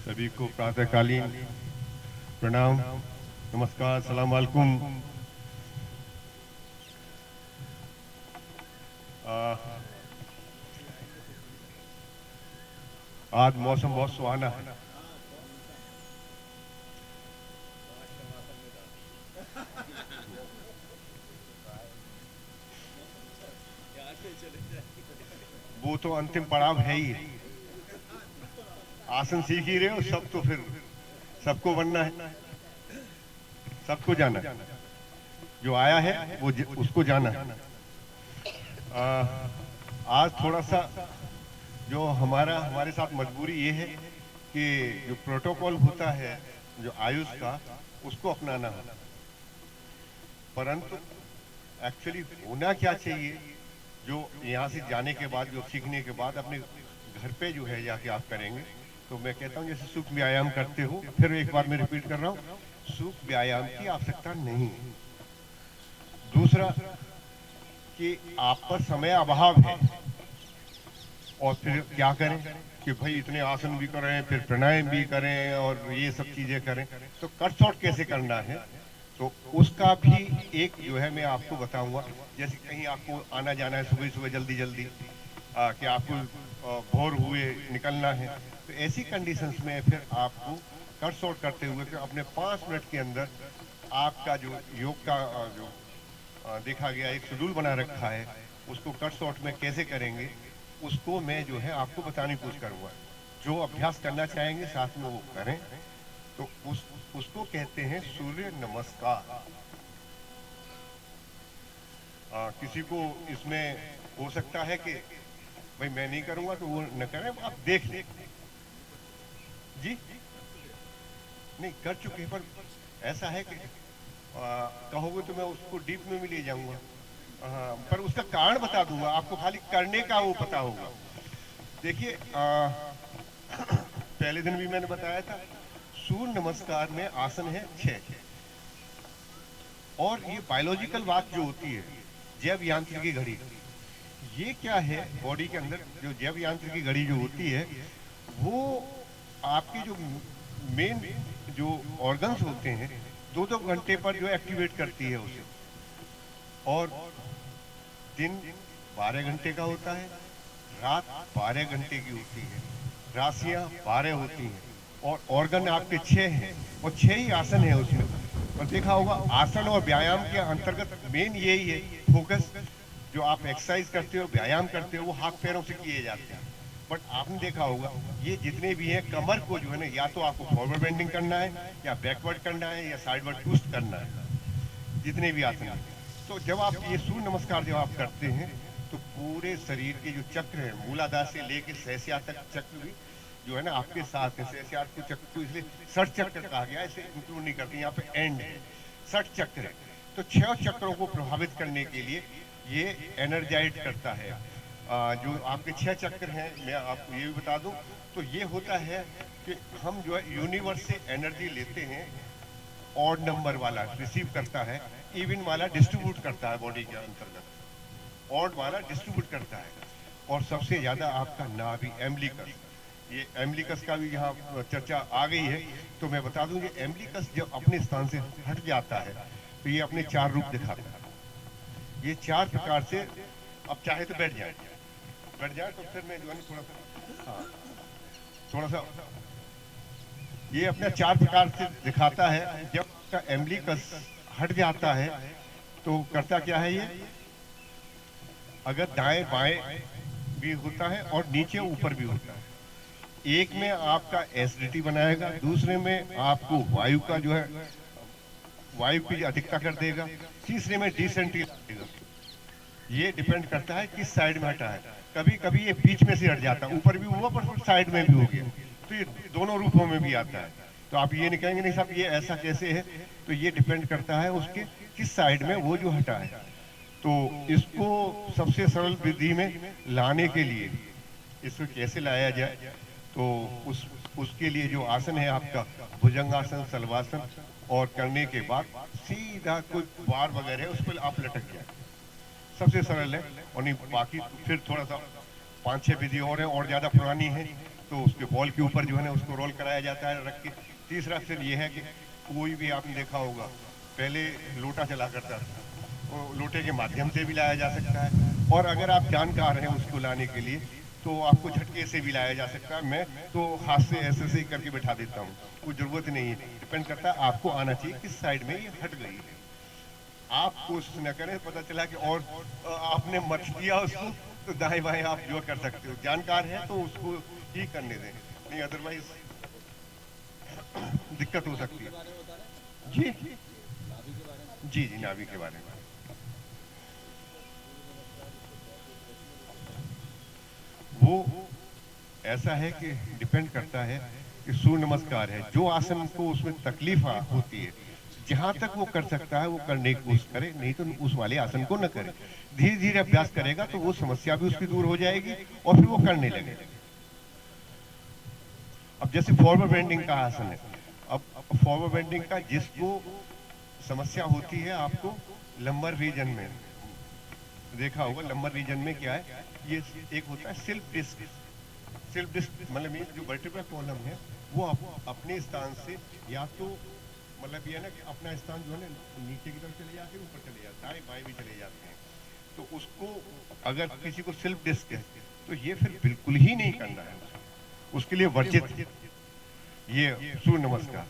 सभी को प्रातःकालीन प्रणाम, नमस्कार, सलाम वालेकुम। आज मौसम बहुत सुहाना है। वो तो अंतिम पड़ाव है ही। आसन सीख ही रहे हो सब, तो फिर सबको बनना है, सबको जाना है। जो आया है वो उसको जाना है। आज थोड़ा सा जो हमारे साथ मजबूरी ये है कि जो प्रोटोकॉल होता है जो आयुष का, उसको अपनाना है। परंतु एक्चुअली होना क्या चाहिए, जो यहाँ से जाने के बाद, जो सीखने के बाद अपने घर पे जो है जाके आप करेंगे, तो मैं कहता हूँ जैसे सुख व्यायाम करते हो, फिर एक बार मैं रिपीट कर रहा हूँ, सुख व्यायाम की आवश्यकता नहीं है। दूसरा कि आप पर समय अभाव है, और फिर क्या करें कि भाई इतने आसन भी करें, फिर प्राणायाम भी करें और ये सब चीजें करें, तो कट शॉर्ट कैसे करना है, तो उसका भी एक जो है मैं आपको बताऊंगा। जैसे कहीं आपको आना जाना है सुबह सुबह जल्दी जल्दी, कि आपको भोर हुए निकलना है, तो ऐसी कंडीशंस में फिर आपको कट शॉर्ट करते हुए कि अपने 5 मिनट के अंदर आपका जो योग का जो देखा गया एक शेड्यूल बना रखा है, उसको कट शॉर्ट में कैसे करेंगे, उसको मैं जो है आपको बताने की कोशिश करूंगा। जो अभ्यास करना चाहेंगे साथ में वो करें। तो उसको कहते हैं सूर्य नमस्कार। किसी को इसमें हो सकता है कि भाई मैं नहीं करूंगा, तो वो न करें, आप देख लें जी। नहीं कर चुके हैं, पर ऐसा है कि कहोगे तो मैं उसको डीप में भी ले जाऊंगा। हाँ, पर उसका कारण बता दूंगा आपको, खाली करने का वो पता होगा। देखिए, पहले दिन भी मैंने बताया था, सूर्य नमस्कार में आसन है 6, और ये बायोलॉजिकल बात जो होती है, जैव यांत्रिकी घड़ी, ये क्या है बॉडी के अंदर जो जैव यांत्रिकी घड़ी जो होती है, वो आपके जो मेन जो ऑर्गन्स होते हैं, 2-2 घंटे पर जो एक्टिवेट करती है उसे। और दिन 12 घंटे का होता है, रात 12 घंटे की होती है, राशियां 12 होती हैं, और ऑर्गन आपके 6 हैं, और 6 ही आसन है उसमें। और देखा होगा आसन और व्यायाम के अंतर्गत मेन यही है फोकस, जो आप एक्सरसाइज करते हो, व्यायाम करते हो, वो हाथ पैरों से किए जाते हैं। बट आपने देखा होगा ये जितने भी हैं, कमर को जो है ना, या तो आपको फॉरवर्ड बेंडिंग करना है, या बैकवर्ड करना है, या साइडवर्ड ट्विस्ट करना है, जितने भी आसन हैं। तो जब आप ये सूर्य नमस्कार जब आप करते हैं, तो पूरे शरीर के जो चक्र है, मूलाधार से लेकर सहस्त्र तक चक्र भी जो है ना आपके साथ है। सहस्त्र को चक्र को इसलिए 60 चक्र कहा गया, इसे इंक्लूड नहीं करते, यहाँ पे एंड है, 60 चक्र है। तो 6 चक्रों को प्रभावित करने के लिए ये एनर्जाइज करता है। जो आपके 6 चक्र हैं, मैं आपको ये भी बता दूं, तो ये होता है कि हम जो है यूनिवर्स से एनर्जी लेते हैं, ऑड नंबर वाला रिसीव करता है, इवन वाला डिस्ट्रीब्यूट करता है बॉडी के अंतर्गत, ऑड वाला डिस्ट्रीब्यूट करता है। और सबसे ज्यादा आपका नाभि एम्बलिकस, ये एम्बलिकस का भी यहाँ चर्चा आ गई है, तो मैं बता दूं, ये एम्बलिकस जब अपने स्थान से हट जाता है, तो ये अपने 4 रूप दिखाता है। ये 4 प्रकार से, अब चाहे तो बैठ जाए, तो फिर मैं जो है थोड़ा सा, हाँ, थोड़ा सा ये अपने 4 प्रकार से दिखाता है। जब का एम्बलिकस हट जाता है, तो करता क्या है ये, अगर दाएं बाएं भी होता है और नीचे ऊपर भी होता है। एक में आपका एसिडिटी बनाएगा, दूसरे में आपको वायु का जो है, वायु की अधिकता कर देगा, तीसरे में डिसेंट्री देगा। ये डिपेंड करता है किस साइड में हटा है। कभी कभी ये बीच में से हट जाता है, ऊपर भी हुआ पर साइड में भी हो गया, तो ये दोनों रूपों में भी आता है। तो आप ये नहीं कहेंगे नहीं साहब ये ऐसा कैसे है, तो ये डिपेंड करता है उसके किस साइड में वो जो हटा है। तो इसको सबसे सरल विधि में लाने के लिए, इसको कैसे लाया जाए, तो उसके लिए जो आसन है आपका भुजंगासन, सलवासन, और करने के बाद सीधा कोई बार वगैरह है उस पर आप लटक जाए, सबसे सरल है। और नहीं बाकी फिर थोड़ा सा 5-6 विधि और है, और ज्यादा पुरानी है, तो उसके बॉल के ऊपर जो है ना उसको रोल कराया जाता है रख के। तीसरा फिर ये है कि कोई भी आपने देखा होगा पहले लोटा चला करता था, वो लोटे के माध्यम से भी लाया जा सकता है, और अगर आप जानकार हैं उसको लाने के लिए तो आपको झटके से भी लाया जा सकता है। मैं तो हाथ से ऐसे ही करके बैठा देता हूँ, कोई जरूरत नहीं है, डिपेंड करता है आपको आना चाहिए किस साइड में ये हट गई है। आप कोशिश न करें, पता चला कि और आपने मत दिया उसको, तो दाएं बाएं आप जो कर सकते हो, जानकार है तो उसको ही करने दें, नहीं अदरवाइज दिक्कत हो सकती है। जी जी जी, नाभि के बारे में वो ऐसा है कि डिपेंड करता है कि सूर्य नमस्कार है, जो आसन को उसमें तकलीफ होती है, जहां तक वो कर सकता है वो करने की कोशिश करे, नहीं तो उस वाले आसन को न करे। धीरे धीरे अभ्यास करेगा तो वो समस्या भी उसकी दूर हो जाएगी और फिर वो करने लगे। अब जैसे फॉरवर्ड बेंडिंग का आसन है, अब फॉरवर्ड बेंडिंग का जिसको समस्या होती है, आपको लंबर रीजन में देखा होगा, लंबर रीजन में क्या है, ये एक होता है सिल्फ डिस्क। सिल्फ डिस्क मतलब ये जो वर्टिब्रल कॉलम है वो अपने स्थान से या तो मतलब ये है ना कि अपना स्थान जो है ना नीचे की तरफ चले जाते हैं, ऊपर चले जाते हैं, दाएं बाएं भी चले जाते हैं। तो उसको अगर किसी को सिल्फ डिस्क है तो ये फिर बिल्कुल ही नहीं करना है, उसके लिए वर्जित ये सूर्य नमस्कार।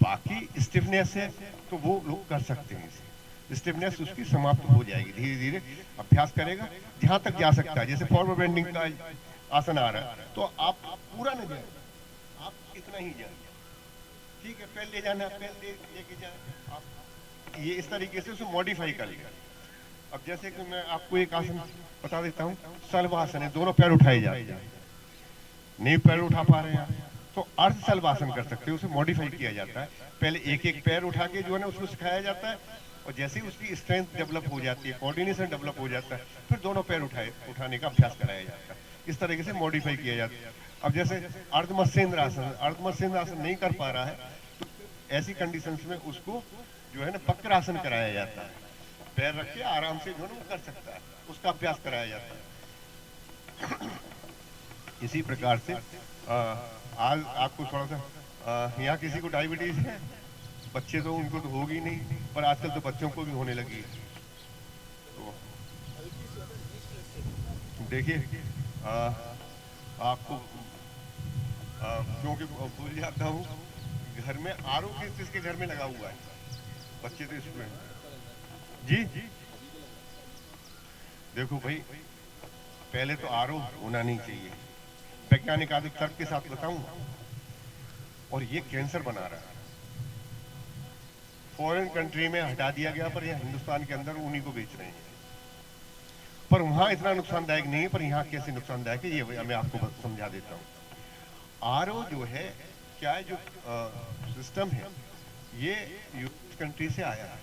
बाकी स्टिफनेस है तो वो लोग कर सकते हैं, इसे स्टिफनेस उसकी समाप्त हो जाएगी, धीरे धीरे अभ्यास करेगा जहां तक जा सकता है। जैसे फॉरवर्ड बेंडिंग का आसन आ रहा है तो आप पूरा न जाए, आप इतना ही जाए, ठीक है, पैर ले जाना, पैर लेके जाए आप, ये इस तरीके से उसे मॉडिफाई कर लिया। अब जैसे कि मैं आपको एक आसन बता देता हूँ, सल्वासन है, दोनों पैर उठाए जाते हैं, नहीं पैर उठा पा रहे हैं तो अर्ध सल्वासन कर सकते हो, उसे मॉडिफाई किया जाता है। पहले एक एक पैर उठा के जो है ना उसको सिखाया जाता है, और जैसे ही उसकी स्ट्रेंथ डेवलप हो जाती है, कोऑर्डिनेशन डेवलप हो जाता है, फिर दोनों पैर उठाने का अभ्यास कराया जाता है। इस तरीके से मॉडिफाई किया जाता है। अब जैसे अर्धमत्स्येंद्र आसन, अर्धमत्स्येंद्र आसन नहीं कर पा रहा है तो ऐसी कंडीशंस में उसको जो है ना वक्रासन कराया जाता है, पैर रख के आराम से जो है ना वो कर सकता है, उसका अभ्यास कराया जाता है। इसी प्रकार से आज आपको थोड़ा सा यहाँ किसी को डायबिटीज है, बच्चे तो उनको तो होगी नहीं, पर आजकल तो बच्चों को भी होने लगी। तो देखिए आपको क्योंकि भूल जाता हूँ, घर में आरओ किसके घर में लगा हुआ है, बच्चे तो स्टूडेंट। जी देखो भाई, पहले तो आरओ होना नहीं चाहिए, वैज्ञानिक आदि तर्क के साथ बताऊं, और ये कैंसर बना रहा है। फॉरेन कंट्री में हटा दिया गया, पर यहाँ हिंदुस्तान के अंदर उन्हीं को बेच रहे हैं, पर वहां इतना नुकसानदायक नहीं है, पर यहाँ कैसे नुकसानदायक है ये मैं आपको समझा देता हूँ। आरओ जो है क्या है, जो सिस्टम है ये यूरोप कंट्री से आया है।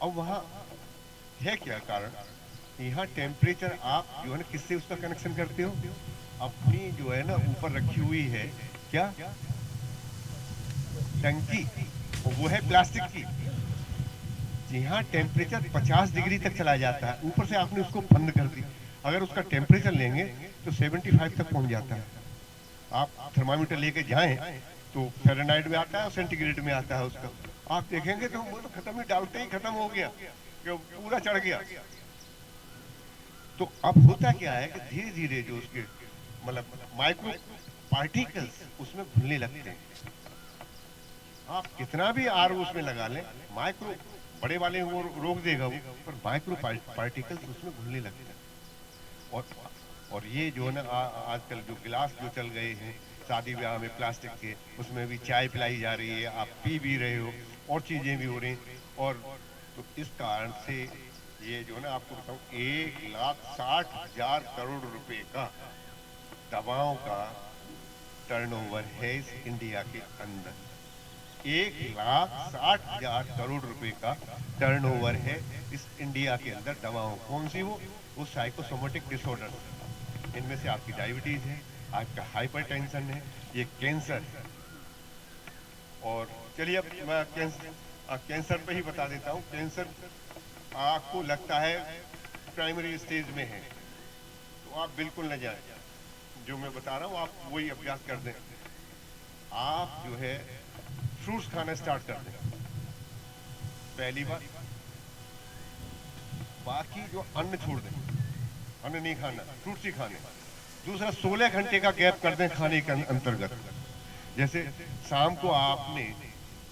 अब वहां है क्या कारण, यहाँ टेम्परेचर आप जो है ना किससे उसका कनेक्शन करते हो, अपनी जो है ना ऊपर रखी हुई है क्या टंकी, वो है प्लास्टिक की, यहाँ टेम्परेचर 50 डिग्री तक चला जाता है, ऊपर से आपने उसको बंद कर दी। अगर उसका टेम्परेचर लेंगे तो 75 तक पहुंच जाता है। आप थर्मामीटर लेके जाएं तो फ़ारेनहाइट में आता है और सेंटीग्रेड में आता है उसका, आप देखेंगे तो वो तो खत्म ही, डालते ही खत्म हो गया, पूरा चढ़ गया। तो अब होता क्या है कि धीरे धीरे जो उसके मतलब माइक्रो पार्टिकल्स उसमें घुलने लगते हैं। आप कितना भी आर उसमें लगा लें, माइक्रो बड़े वाले वो रोक देगा वो, पर माइक्रो पार्टिकल्स उसमें घुलने लगते हैं। और ये जो है ना आजकल जो गिलास जो चल गए हैं शादी ब्याह में प्लास्टिक के, उसमें भी चाय पिलाई जा रही है, आप पी भी रहे हो, और चीजें भी हो रही, और तो इस कारण से ये जो है ना आपको बताऊं 1,60,000 करोड़ रुपए का दवाओं का टर्नओवर है इस इंडिया के अंदर। 1,60,000 करोड़ रुपए का टर्नओवर है इस इंडिया के अंदर दवाओं। कौन सी वो साइकोसोमेटिक डिसऑर्डर, इनमें से आपकी डायबिटीज है, आपका हाइपरटेंशन है, ये कैंसर है। और चलिए अब मैं कैंसर पे ही बता देता हूँ। कैंसर आपको लगता है प्राइमरी स्टेज में है तो आप बिल्कुल न जाएं, जो मैं बता रहा हूँ आप वही अभ्यास कर दें। आप जो है फ्रूट्स खाना स्टार्ट कर दें पहली बार। बाकी जो अन्न छोड़ दें, अन्न नहीं खाना, फ्रूट्स ही खाने। दूसरा, 16 घंटे का गैप कर दें खाने के अंतर्गत। जैसे शाम को आपने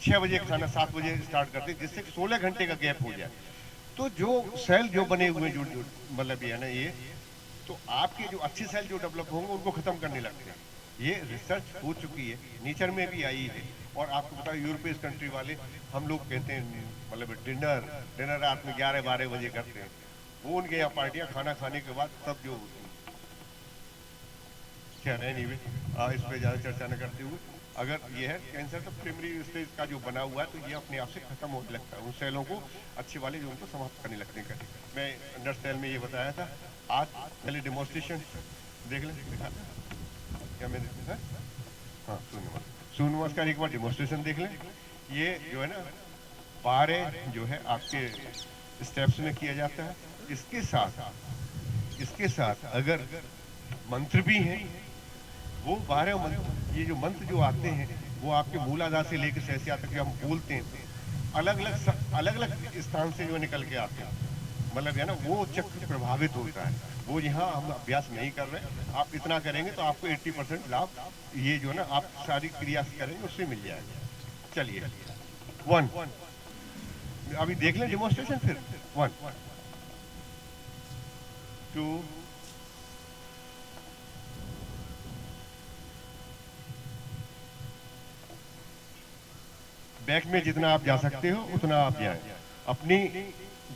6 बजे खाना, 7 बजे स्टार्ट कर दें, जिससे 16 घंटे का गैप हो जाए। तो जो सेल जो बने हुए जो मतलब ये है ना, ये तो आपके जो अच्छे सेल जो डेवलप होंगे उनको खत्म करने लगते हैं। ये रिसर्च हो चुकी है, नेचर में भी आई है। और आपको पता है यूरोपीय कंट्री वाले, हम लोग कहते हैं मतलब डिनर डिनर रात में 11-12 बजे करते हैं। वो उनके यहाँ पार्टियां खाना खाने के बाद तब जो होती हैं। खैर एनीवे, इस पे ज्यादा चर्चा न करते हुए, अगर ये है कैंसर तो प्राइमरी स्टेज का जो बना हुआ है, तो ये अपने आप से खत्म होने लगता है। उन सेलों को अच्छे वाले जो उनको समाप्त करने लगते हैं। मैं नर्स सेल में ये बताया था। आज पहले डेमोन्स्ट्रेशन देख लें, दिखाता क्या मैंने देखा? हाँ, सूर्य नमस्कार एक बार डेमोन्स्ट्रेशन देख लें। ये जो है ना 12 जो है आपके स्टेप्स में किया जाता है। इसके साथ अगर मंत्र भी हैं, वो 12 मंत्र, ये जो मंत्र जो आते हैं वो आपके मूलाधार से लेकर सहस्या तक जो हम बोलते हैं, अलग अलग स्थान से जो निकल के आते हैं। मतलब है ना, वो चक्र प्रभावित होता है। वो यहाँ हम अभ्यास नहीं कर रहे। आप इतना करेंगे तो आपको 80% लाभ, ये जो ना आप सारी क्रिया करेंगे उससे मिल जाएगा। चलिए, 1 अभी देख लें डेमोन्स्ट्रेशन, फिर 1 2 बैक में जितना आप जा सकते हो उतना आप जाएं। अपनी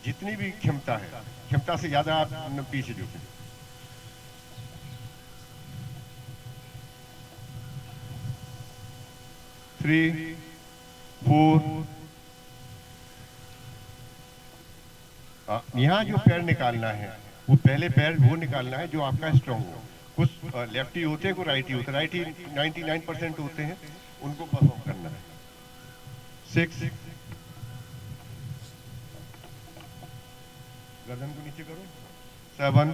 जितनी भी क्षमता है, क्षमता से ज्यादा आप पीछे झुकें। 3 4 यहाँ जो पैर निकालना है, वो पहले पैर वो निकालना है जो आपका स्ट्रांग हो। कुछ लेफ्टी होते हैं, कुछ राइटी होते हैं। राइटी 99% होते हैं, उनको परफॉर्म करना है। 6 गर्दन को नीचे करो। 7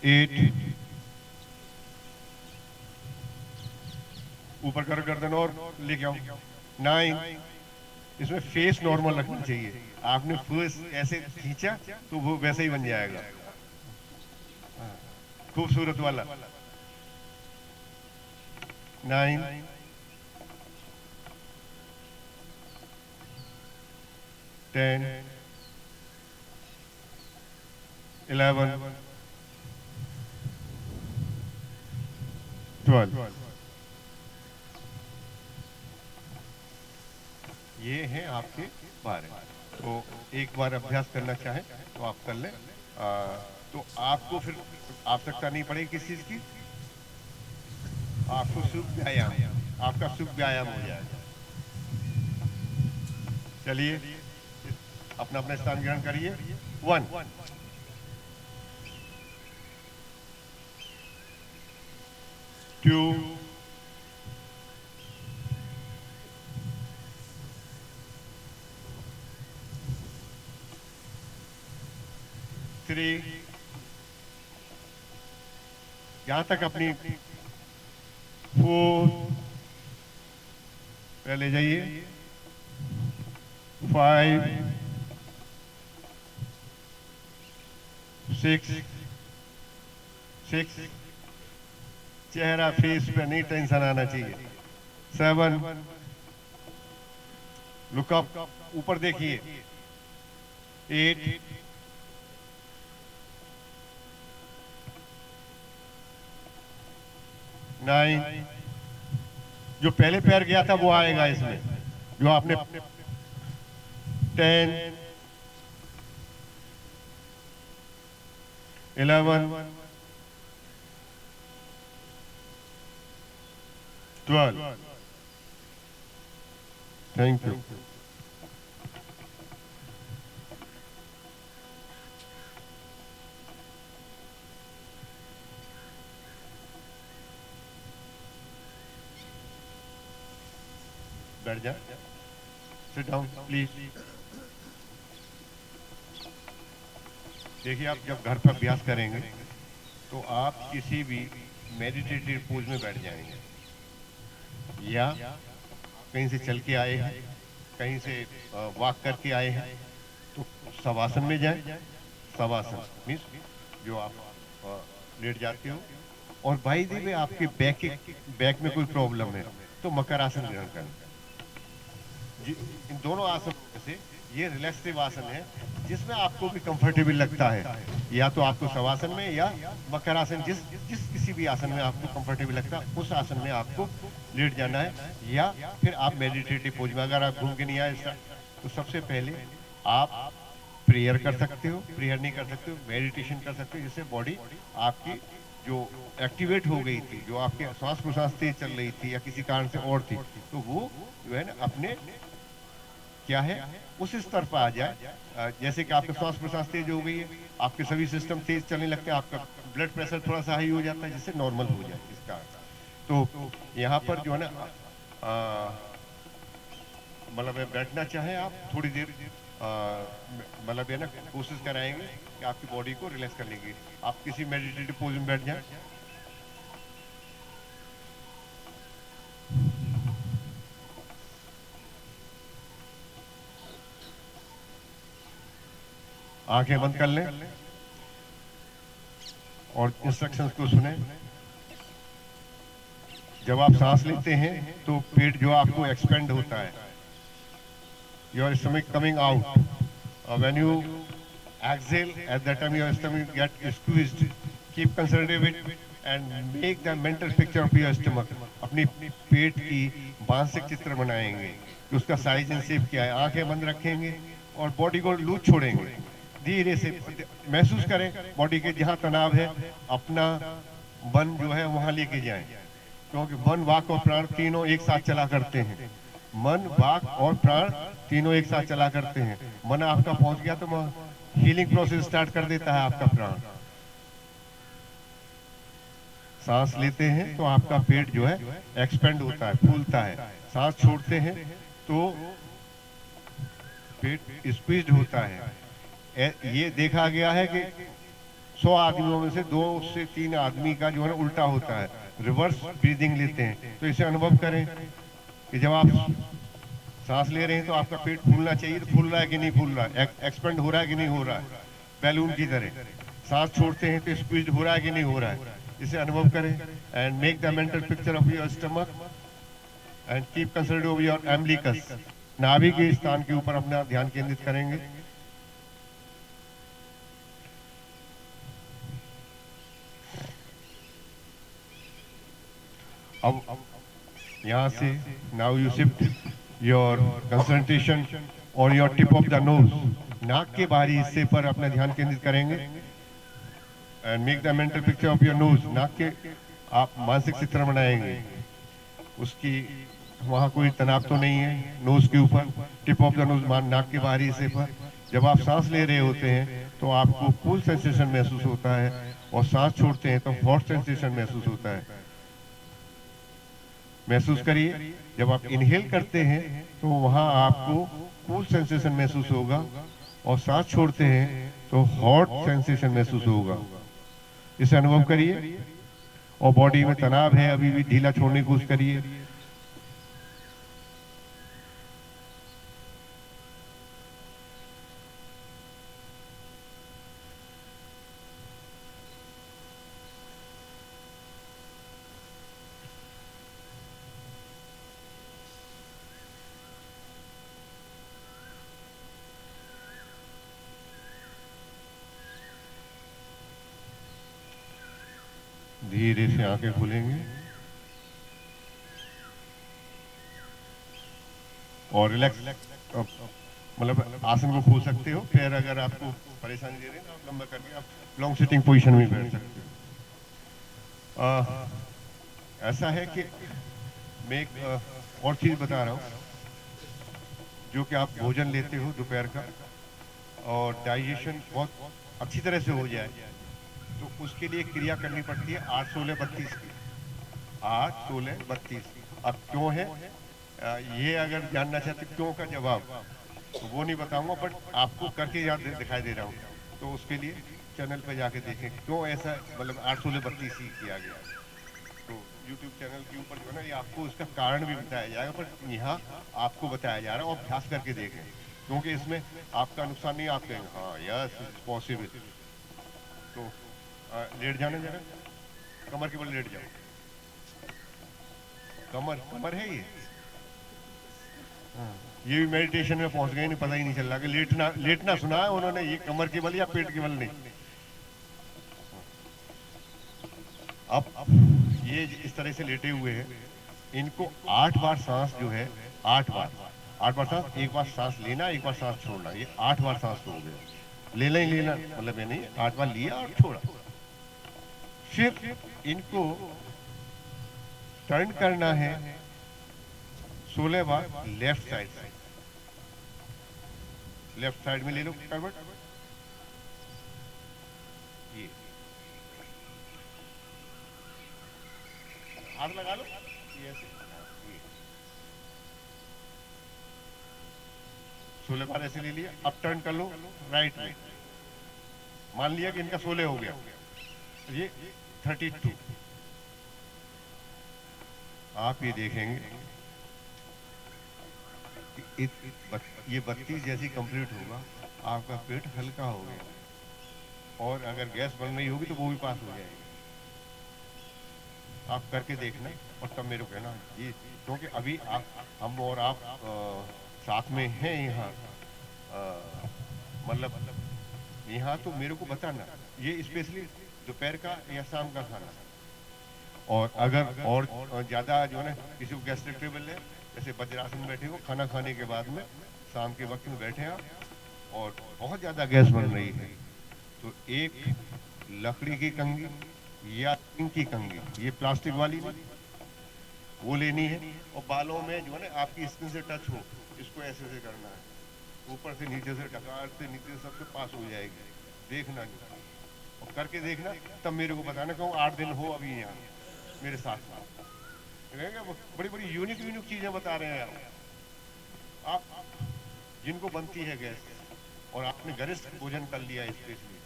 8 ऊपर करो गर्दन और लेके आओ। 9 इसमें फेस नॉर्मल रखना चाहिए। आपने फेस ऐसे खींचा तो वो वैसे ही बन जाएगा, खूबसूरत वाला। 9 10 11 12 ये हैं आपके 12। तो एक बार अभ्यास करना चाहें तो आप कर लें। तो आपको फिर आवश्यकता नहीं पड़ेगी किस चीज की। आपको सुख व्यायाम, आपका सुख व्यायाम हो जाएगा। चलिए, अपना अपना स्थान ग्रहण करिए। 1 2 3 यहां तक अपनी 4 पहले जाइए। 5 6 चेहरा फेस पे नहीं टेंशन आना चाहिए। 7 लुकअप, ऊपर देखिए। 8 9 जो पहले पैर गया था वो आएगा इसमें, जो आपने 10 11 12 थैंक यू। बैठ जा, सिट डाउन प्लीज। देखिए, आप जब घर पर अभ्यास करेंगे तो आप किसी भी मेडिटेटिव पोज में बैठ जाएंगे, या कहीं से चल के आए हैं, कहीं से वॉक करके आए हैं, तो शवासन में जाएं। शवासन मीन्स जो आप लेट जाते हो, और बाई द वे आपके बैक में कोई प्रॉब्लम है तो मकर आसन ग्रहण करें। इन दोनों आसन में से ये रिलैक्सिव आसन है जिसमें आपको भी कंफर्टेबल लगता है, या तो आपको शवासन में या मकर आसन, जिस जिस किसी भी आसन में आपको कंफर्टेबल लगता है उस आसन में आपको लेट जाना है। या फिर आप मेडिटेटिव पोज में, अगर आप घूम के नहीं आए तो सबसे पहले आप प्रेयर कर सकते हो, प्रेयर नहीं कर सकते हो मेडिटेशन कर सकते हो, जिससे बॉडी आपकी जो एक्टिवेट हो गई थी, जो आपके श्वास प्रश्वास तेज चल रही थी या किसी कारण से और थी, तो वो जो है ना अपने क्या है उस स्तर पर आ जाए। जैसे कि आपका श्वास प्रश्वास तेज हो गई है, आपके सभी सिस्टम तेज चलने लगते हैं, आपका ब्लड प्रेशर थोड़ा सा हाई हो जाता है, जिससे नॉर्मल हो जाए इसका। तो यहाँ पर जो है ना मतलब बैठना चाहे आप थोड़ी देर, मतलब है ना कोशिश कराएंगे कि आपकी बॉडी को रिलैक्स करने की, आप किसी मेडिटेटिव पोज में बैठ जाए। आंखें बंद कर लें और इंस्ट्रक्शंस को सुने। जब आप सांस लेते हैं तो पेट जो आपको एक्सपेंड होता है, योर स्टमक कमिंग आउट, और when you exhale at that time your stomach get squeezed. Keep conservative and make the mental picture of your stomach. अपनी पेट की मानसिक चित्र बनाएंगे कि उसका साइज एंड शेप क्या है। आंखें बंद रखेंगे और बॉडी को लूज छोड़ेंगे, धीरे से महसूस करें बॉडी के जहाँ तनाव है, अपना मन जो है वहां लेके जाएं, क्योंकि मन वाक और प्राण तीनों एक साथ चला करते हैं। मन वाक और प्राण तीनों एक साथ चला करते हैं। मन आपका पहुंच गया तो हीलिंग प्रोसेस स्टार्ट कर देता है आपका प्राण। सांस लेते हैं तो आपका पेट जो है एक्सपेंड होता है, फूलता है। सांस छोड़ते हैं तो पेट स्क्वीज्ड होता है। ये देखा गया है कि 100 आदमियों में से 2 से 3 आदमी का जो है उल्टा होता है, रिवर्स ब्रीदिंग लेते हैं। तो इसे अनुभव करें कि जब आप सांस ले रहे हैं तो आपका पेट फूलना चाहिए, तो फूल रहा है कि नहीं फूल रहा है, एक्सपेंड हो रहा है कि नहीं हो रहा है, बैलून की तरह। सांस छोड़ते हैं तो स्क्वीज हो रहा है कि नहीं हो रहा है, इसे अनुभव करें। And make the mental picture of your stomach and keep concern of your umbilicus. नाभि के स्थान के ऊपर अपना ध्यान केंद्रित करेंगे। अब यहाँ से now you shift your concentration और your tip of the nose, नाक के बाहरी हिस्से पर अपना ध्यान केंद्रित करेंगे। And make the mental picture of your nose, नाक के आप मानसिक चित्र बनाएंगे उसकी, वहाँ कोई तनाव तो नहीं है नोज के ऊपर। टिप ऑफ द नोज नाक के बाहरी हिस्से पर। जब आप सांस ले रहे होते हैं तो आपको कूल सेंसेशन महसूस होता है, और सांस छोड़ते हैं तो हॉट सेंसेशन महसूस होता है। महसूस करिए, जब आप इनहेल करते हैं तो वहां आपको कूल सेंसेशन महसूस होगा, और सांस छोड़ते हैं तो हॉट सेंसेशन महसूस होगा। इसे अनुभव करिए, और बॉडी में तनाव है अभी भी ढीला छोड़ने की कोशिश करिए। धीरे से आंखें खुलेंगे और रिलैक्स, मतलब आसन को खोल सकते हो। फिर अगर आपको परेशानी दे रहे हैं तो आप लंबा करके आप लॉन्ग सिटिंग पोजीशन में बैठ सकते हो। ऐसा है कि मैं एक और चीज बता रहा हूँ, जो कि आप भोजन लेते हो दोपहर का और डाइजेशन बहुत अच्छी तरह से हो जाए, तो उसके लिए क्रिया करनी पड़ती है 8-16-32 की। 8-16-32 अब क्यों है, ये अगर जानना चाहते क्यों का जवाब तो वो नहीं बताऊंगा, बट आपको करके याद दिखाई दे रहा हूँ। तो उसके लिए चैनल पे जाके देखें क्यों ऐसा, मतलब 832 किया गया। तो YouTube चैनल के ऊपर जो है ना, ये आपको इसका कारण भी बताया जाएगा, पर यहाँ आपको बताया जा रहा है, और अभ्यास करके देखें, क्योंकि इसमें आपका नुकसान नहीं। आप कहेंगे हाँ यस इट्स पॉसिबल। तो लेट जाना जरा, कमर के बल लेट जाओ। कमर कमर है ये। हाँ, ये भी मेडिटेशन में पहुंच गए, नहीं पता ही नहीं चल रहा कि लेटना लेटना सुना है उन्होंने, ये कमर के बल या पेट के बल नहीं। अब ये इस तरह से लेटे हुए हैं, इनको 8 बार सांस जो है, 8 बार, 8 बार सांस, एक बार सांस लेना, एक बार सांस छोड़ना, ये 8 बार सांस लोगे। लेना ही लेना, मतलब ये नहीं 8 बार लिया और छोड़ा। फिर इनको टर्न करना है 16 बार लेफ्ट साइड से। लेफ्ट साइड में ले लो करवट, ये हाथ लगा लो, ये ऐसे, ये 16 बार ऐसे ले लिया। अब टर्न कर लो राइट में, मान लिया कि इनका 16 हो गया, ये 32। आप ये देखेंगे कि ये 32 जैसी कंप्लीट होगा, आपका पेट हल्का हो गया, और अगर गैस बन रही होगी तो वो भी पास हो जाएगी। आप करके देखना और तब मेरे को कहना ये, क्योंकि अभी हम और आप साथ में हैं यहाँ, मतलब यहाँ, तो मेरे को बताना ये स्पेशली दोपहर का या शाम का खाना। और अगर और ज़्यादा जो है ना, किसी को गैस्ट्रिक ट्रबल है, जैसे वज्रासन में बैठे हो, खाना खाने के बाद में शाम के वक्त में बैठे आप और बहुत ज़्यादा गैस बन रही है, तो एक लकड़ी की कंघी या टीन की कंघी, ये प्लास्टिक वाली नहीं, वो लेनी है, और बालों में जो है ना आपकी स्किन से टच हो, इसको ऐसे ऐसे करना है, ऊपर से नीचे से, डकार से नीचे से सबसे पास हो जाएगी। देखना नहीं, और करके देखना, तब मेरे को बताना। कहूँ 8 दिन हो अभी यहाँ मेरे साथ, बड़ी बड़ी यूनिक यूनिक चीजें बता रहे हैं आप जिनको बनती है गैस, और आपने गरिष्ठ भोजन कर लिया स्पेशली।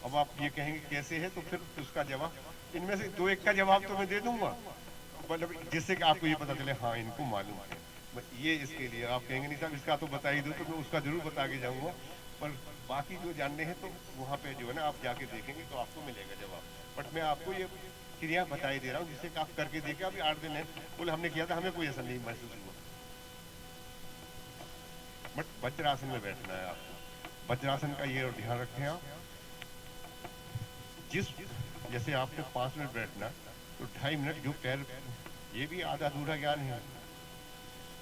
अब आप ये कहेंगे कैसे है, तो फिर उसका जवाब, इनमें से 2-1 का जवाब तो मैं दे दूंगा, मतलब जिससे कि आपको ये पता चले हाँ इनको मालूम है। ये इसके लिए आप कहेंगे नहीं साहब इसका तो बता ही दो, तो मैं उसका जरूर बता के जाऊंगा, पर बाकी जो जानने हैं तो वहाँ पे जो है ना आप जाके देखेंगे तो आपको मिलेगा जवाब। बट मैं आपको ये क्रिया बता ही दे रहा हूँ, जिससे कि आप करके देखें। अभी 8 दिन है, बोले हमने किया था, हमें कोई ऐसा नहीं महसूस हुआ। बट वज्रासन में बैठना है आपको। वज्रासन का ये और ध्यान रखें आप, जिस जैसे आपको 5 मिनट बैठना, तो 2.5 मिनट जो पैर, ये भी आधा अधूरा ज्ञान है,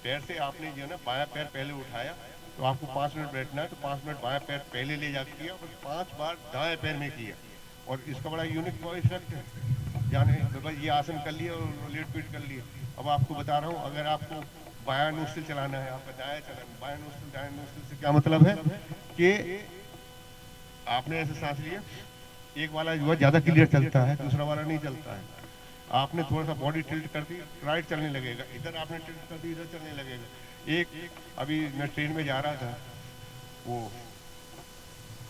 पैर से आपने जो है ना बायां पैर पहले उठाया, तो आपको 5 मिनट बैठना है, तो 5 मिनट बायां पैर पहले ले जाके किया, और 5 बार दाएं पैर में किया। और इसका बड़ा यूनिक इफेक्ट है, जाने तो ये आसन कर लिया और लेट पीट कर लिया। अब आपको बता रहा हूँ, अगर आपको बायां नोस्ट्रिल चलाना है, आपका दाया चलाना, बायां नोस्ट्रिल दायां नोस्ट्रिल से क्या मतलब है कि आपने ऐसे सांस लिया, एक वाला जो है ज्यादा क्लियर चलता है, दूसरा वाला नहीं चलता है। आपने थोड़ा सा बॉडी टिल्ट कर दी, राइट चलने लगेगा, इधर आपने टिल्ट कर दी, इधर चलने लगेगा। एक अभी मैं ट्रेन में जा रहा था, वो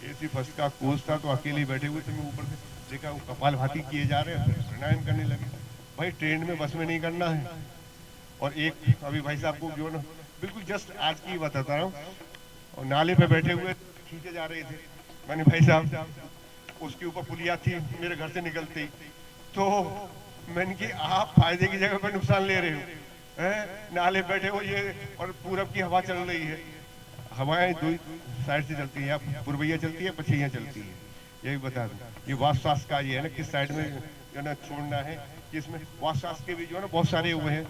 AC फर्स्ट का कोच था, तो अकेले ही बैठे हुए थे, मैं ऊपर से देखा वो कपाल भाती किए जा रहे हैं, प्राणायाम करने लगे। भाई ट्रेन में बस में नहीं करना है। और एक अभी भाई साहब को जो ना, बिल्कुल जस्ट आज की बताता रहा हूँ, और नाले पे बैठे हुए खींचे जा रहे थे। मैंने भाई साहब, उसके ऊपर पुलिया थी मेरे घर से निकलते ही, तो मैंने कि आप फायदे की जगह पर नुकसान ले रहे हो, हैं नाले बैठे हो ये, और पूरब की हवा चल रही है। हवाएं 2 साइड से चलती हैं, पूर्वैया चलती है, पश्चिमिया चलती है, ये भी बता दूं। ये वाश्वास का ये है ना, किस साइड में जो ना छोड़ना है, किसमें वाश्वास के भी जो है ना बहुत सारे हुए हैं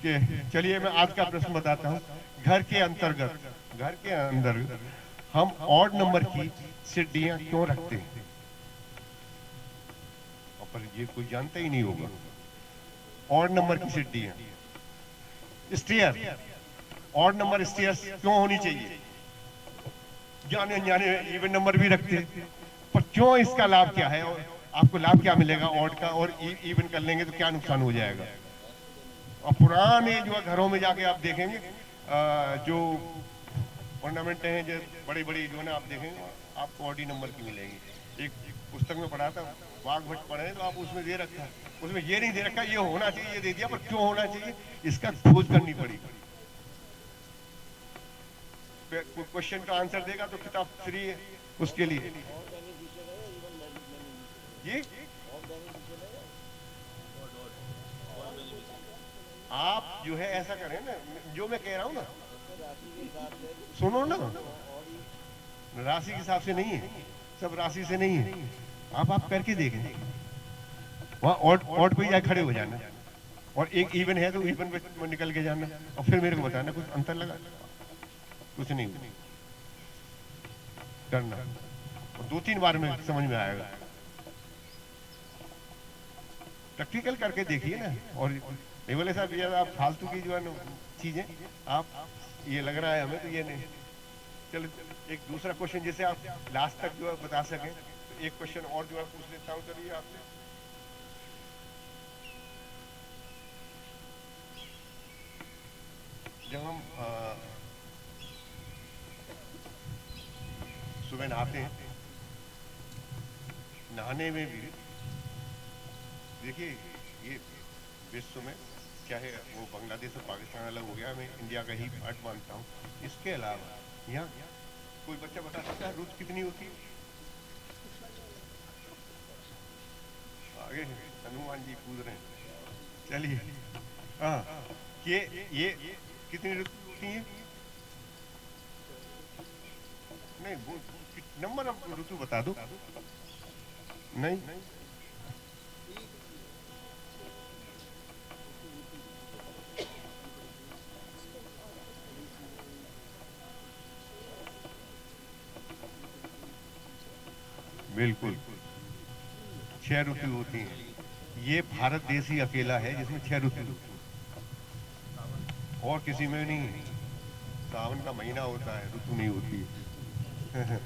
कि। चलिए मैं आज का प्रश्न बताता हूँ। घर के अंदर हम ऑड नंबर की सीढ़ियां क्यों रखते हैं? पर ये कोई जानता ही नहीं होगा। ऑड नंबर की सीढ़ियां, स्टेयर, ऑड नंबर स्टेयर्स क्यों होनी चाहिए? जाने अनजाने इवन नंबर भी रखते हैं, पर क्यों? इसका लाभ क्या है और आपको लाभ क्या मिलेगा ऑड का? और इवन कर लेंगे तो क्या नुकसान हो जाएगा? और पुराने जो घरों में जाके आप देखेंगे, जो ऑर्नामेंट हैं जो बड़ी बड़ी जो है ना, आप देखेंगे आपको ऑडी नंबर की मिलेंगी। एक पुस्तक में पढ़ा था, वाघ भट्ट पढ़े तो आप उसमें दे रखा है, उसमें ये नहीं दे रखा ये होना चाहिए, ये दे दिया, पर क्यों होना चाहिए इसका खोज करनी पड़ी। क्वेश्चन का आंसर देगा तो किताब फ्री है उसके लिए। ये आप जो है ऐसा करें ना, जो मैं कह रहा हूं ना, सुनो ना, राशि के हिसाब से नहीं है, सब राशि से नहीं है। आप करके देखें, वहां ऑड पे जाए खड़े हो जाना, और एक इवन है तो इवन पे निकल के जाना, और फिर मेरे को बताना कुछ अंतर लगा। कुछ नहीं करना, और 2-3 बार में समझ में आएगा। प्रैक्टिकल करके देखिए ना। और नहीं बोले साहब ये आप फालतू की जो है ना चीजें, आप ये लग रहा है हमें तो ये नहीं। चलो एक दूसरा क्वेश्चन, जैसे आप लास्ट तक जो है बता सकें, तो एक क्वेश्चन और जो है पूछ लेता हूँ। चलिए आपसे, जब हम सुबह नहाते हैं, नहाने में भी देखिए ये विश्व में चाहे वो बांग्लादेश और पाकिस्तान अलग हो गया, मैं इंडिया का ही पार्ट मानता हूँ। इसके अलावा यहाँ कोई बच्चा बता सकता है रुत कितनी होती है? आगे हनुमान जी कूद रहे हैं। चलिए हाँ, ये कितनी ऋतु होती है? नहीं वो नंबर आप ऋतु बता दो। नहीं बिल्कुल 6 ऋतु होती हैं। ये भारत देश ही अकेला है जिसमें 6 ऋतु, और किसी में नहीं। सावन का महीना होता है, ऋतु नहीं होती है।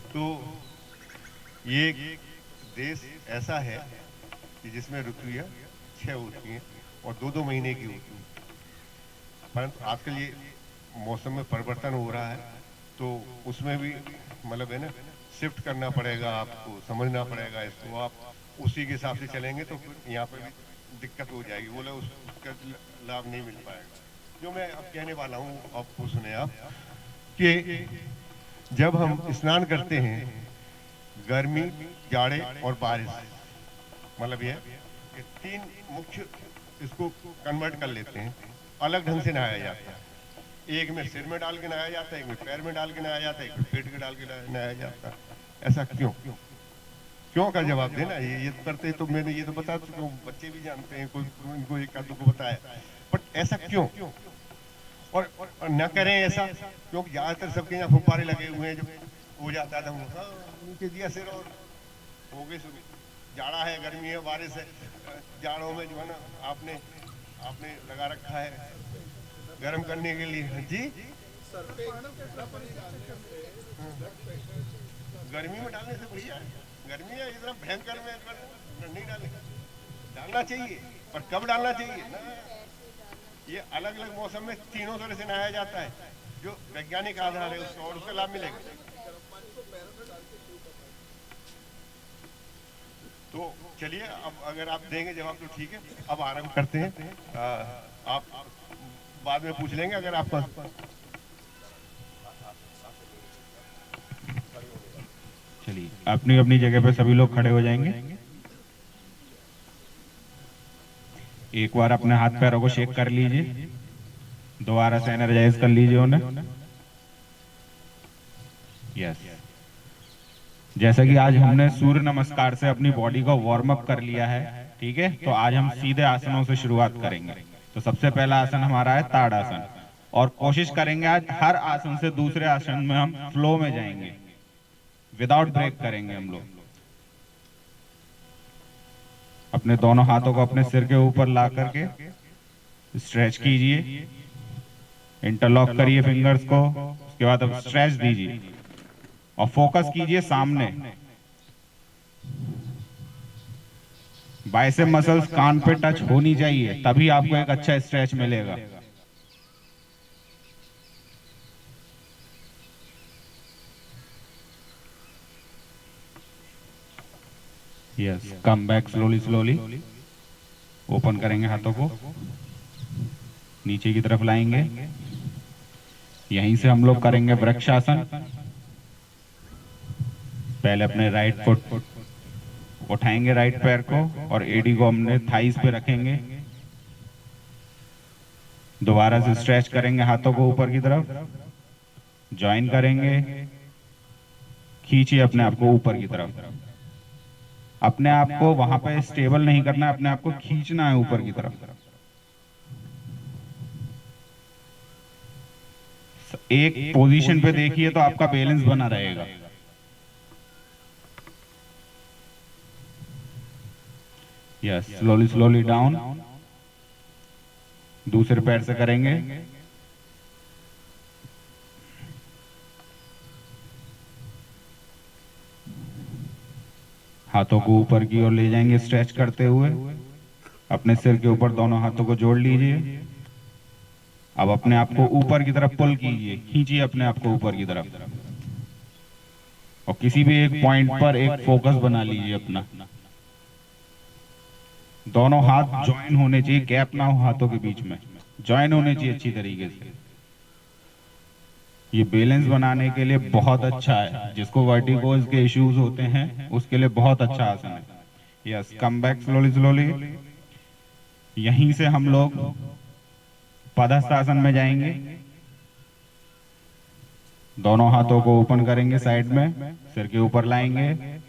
तो ये देश ऐसा है कि जिसमें ऋतुएं 6 होती हैं और 2-2 महीने की होती हैं। परंतु आजकल ये मौसम में परिवर्तन हो रहा है, तो उसमें भी मतलब है ना, शिफ्ट करना पड़ेगा, आपको समझना पड़ेगा इसको। आप उसी के हिसाब से चलेंगे तो यहाँ पे भी दिक्कत हो जाएगी, बोले उसका लाभ नहीं मिल पाएगा। जो मैं अब कहने वाला हूँ आपको सुने आप, कि जब हम स्नान करते हैं, गर्मी, जाड़े और बारिश, मतलब ये 3 मुख्य इसको कन्वर्ट कर लेते हैं। अलग ढंग से नहाया जाता है, एक में सिर में डाल के नहाया जाता है, एक में पैर में डाल के नहाया जाता है, एक में पेट के डाल के नहाया जाता है। ऐसा क्यों? क्यों का जवाब देना। ये करते तो मैंने ये तो बता चुका हूँ, बच्चे भी जानते हैं, कोई इनको एक आदमी को बताया, बट ऐसा क्यों? और न करें ऐसा, क्योंकि ज्यादातर सबके यहाँ फुब्बारे लगे हुए हैं, जो हो जाता था नीचे दिया सिर और हो गए शुरू। जाड़ा है, गर्मी है, बारिश है, जाड़ों में जो है ना आपने लगा रखा है गर्म करने के लिए। जी गर्मी में डालने से बढ़िया है, गर्मी है इतना भयंकर में नहीं डालना चाहिए, पर कब डालना चाहिए ना, ये अलग अलग मौसम में तीनों तरह से नहाया जाता है, जो वैज्ञानिक आधार है उसका, और उसका लाभ मिलेगा। तो चलिए अब अगर आप देंगे जवाब तो ठीक है, अब आरंभ करते हैं। आप बाद में पूछ लेंगे अगर आपका। चलिए अपनी अपनी जगह पे सभी लोग खड़े हो जाएंगे। एक बार अपने हाथ पैरों को शेक कर लीजिए, दोबारा से एनर्जाइज कर लीजिए उन्हें। यस, जैसा कि आज हमने सूर्य नमस्कार से अपनी बॉडी को वार्म अप कर लिया है, ठीक है, तो आज हम सीधे आसनों से शुरुआत करेंगे। तो सबसे पहला आसन हमारा है ताड़ासन, और कोशिश करेंगे आज हर आसन से दूसरे आसन में हम फ्लो में जाएंगे, विदाउट ब्रेक करेंगे हम लोग। अपने दोनों हाथों को अपने सिर के ऊपर ला करके स्ट्रेच कीजिए, इंटरलॉक करिए फिंगर्स को, उसके बाद अब स्ट्रेच दीजिए और फोकस कीजिए सामने। बाइसेप मसल्स कान पे टच होनी चाहिए, तभी आपको एक अच्छा स्ट्रेच मिलेगा। Yes, come back slowly slowly. Open करेंगे हाथों को, नीचे की तरफ लाएंगे। यहीं से हम लोग करेंगे वृक्षासन। पहले अपने राइट फुट उठाएंगे, राइट पैर को, और एडी को हमने थाइस पे रखेंगे। दोबारा से स्ट्रेच करेंगे हाथों को ऊपर की तरफ, ज्वाइन करेंगे, खींचिए अपने आप को ऊपर की तरफ। अपने आप को वहां पे स्टेबल नहीं करना है, अपने आप को खींचना है ऊपर की तरफ। एक पोजीशन पे देखिए तो आपका बैलेंस बना रहेगा। Yes, slowly slowly down. दूसरे पैर से करेंगे। हाथों को ऊपर की ओर ले जाएंगे स्ट्रेच करते हुए। अपने सिर के ऊपर दोनों हाथों को जोड़ लीजिए। अब अपने आप को ऊपर की तरफ पुल कीजिए, खींचिए अपने आप को ऊपर की तरफ, और किसी भी एक पॉइंट पर एक फोकस बना लीजिए अपना। दोनों हाथ ज्वाइन होने चाहिए, गैप ना हो हाथों के बीच में, ज्वाइन होने चाहिए अच्छी तरीके से। ये बैलेंस बनाने के लिए बहुत अच्छा है। जिसको वर्टिगोज के इश्यूज होते हैं उसके लिए बहुत अच्छा आसन है। Yes, come back slowly slowly. यहीं से हम लोग पदस्थ आसन में जाएंगे। दोनों हाथों को ओपन करेंगे साइड में, सिर के ऊपर लाएंगे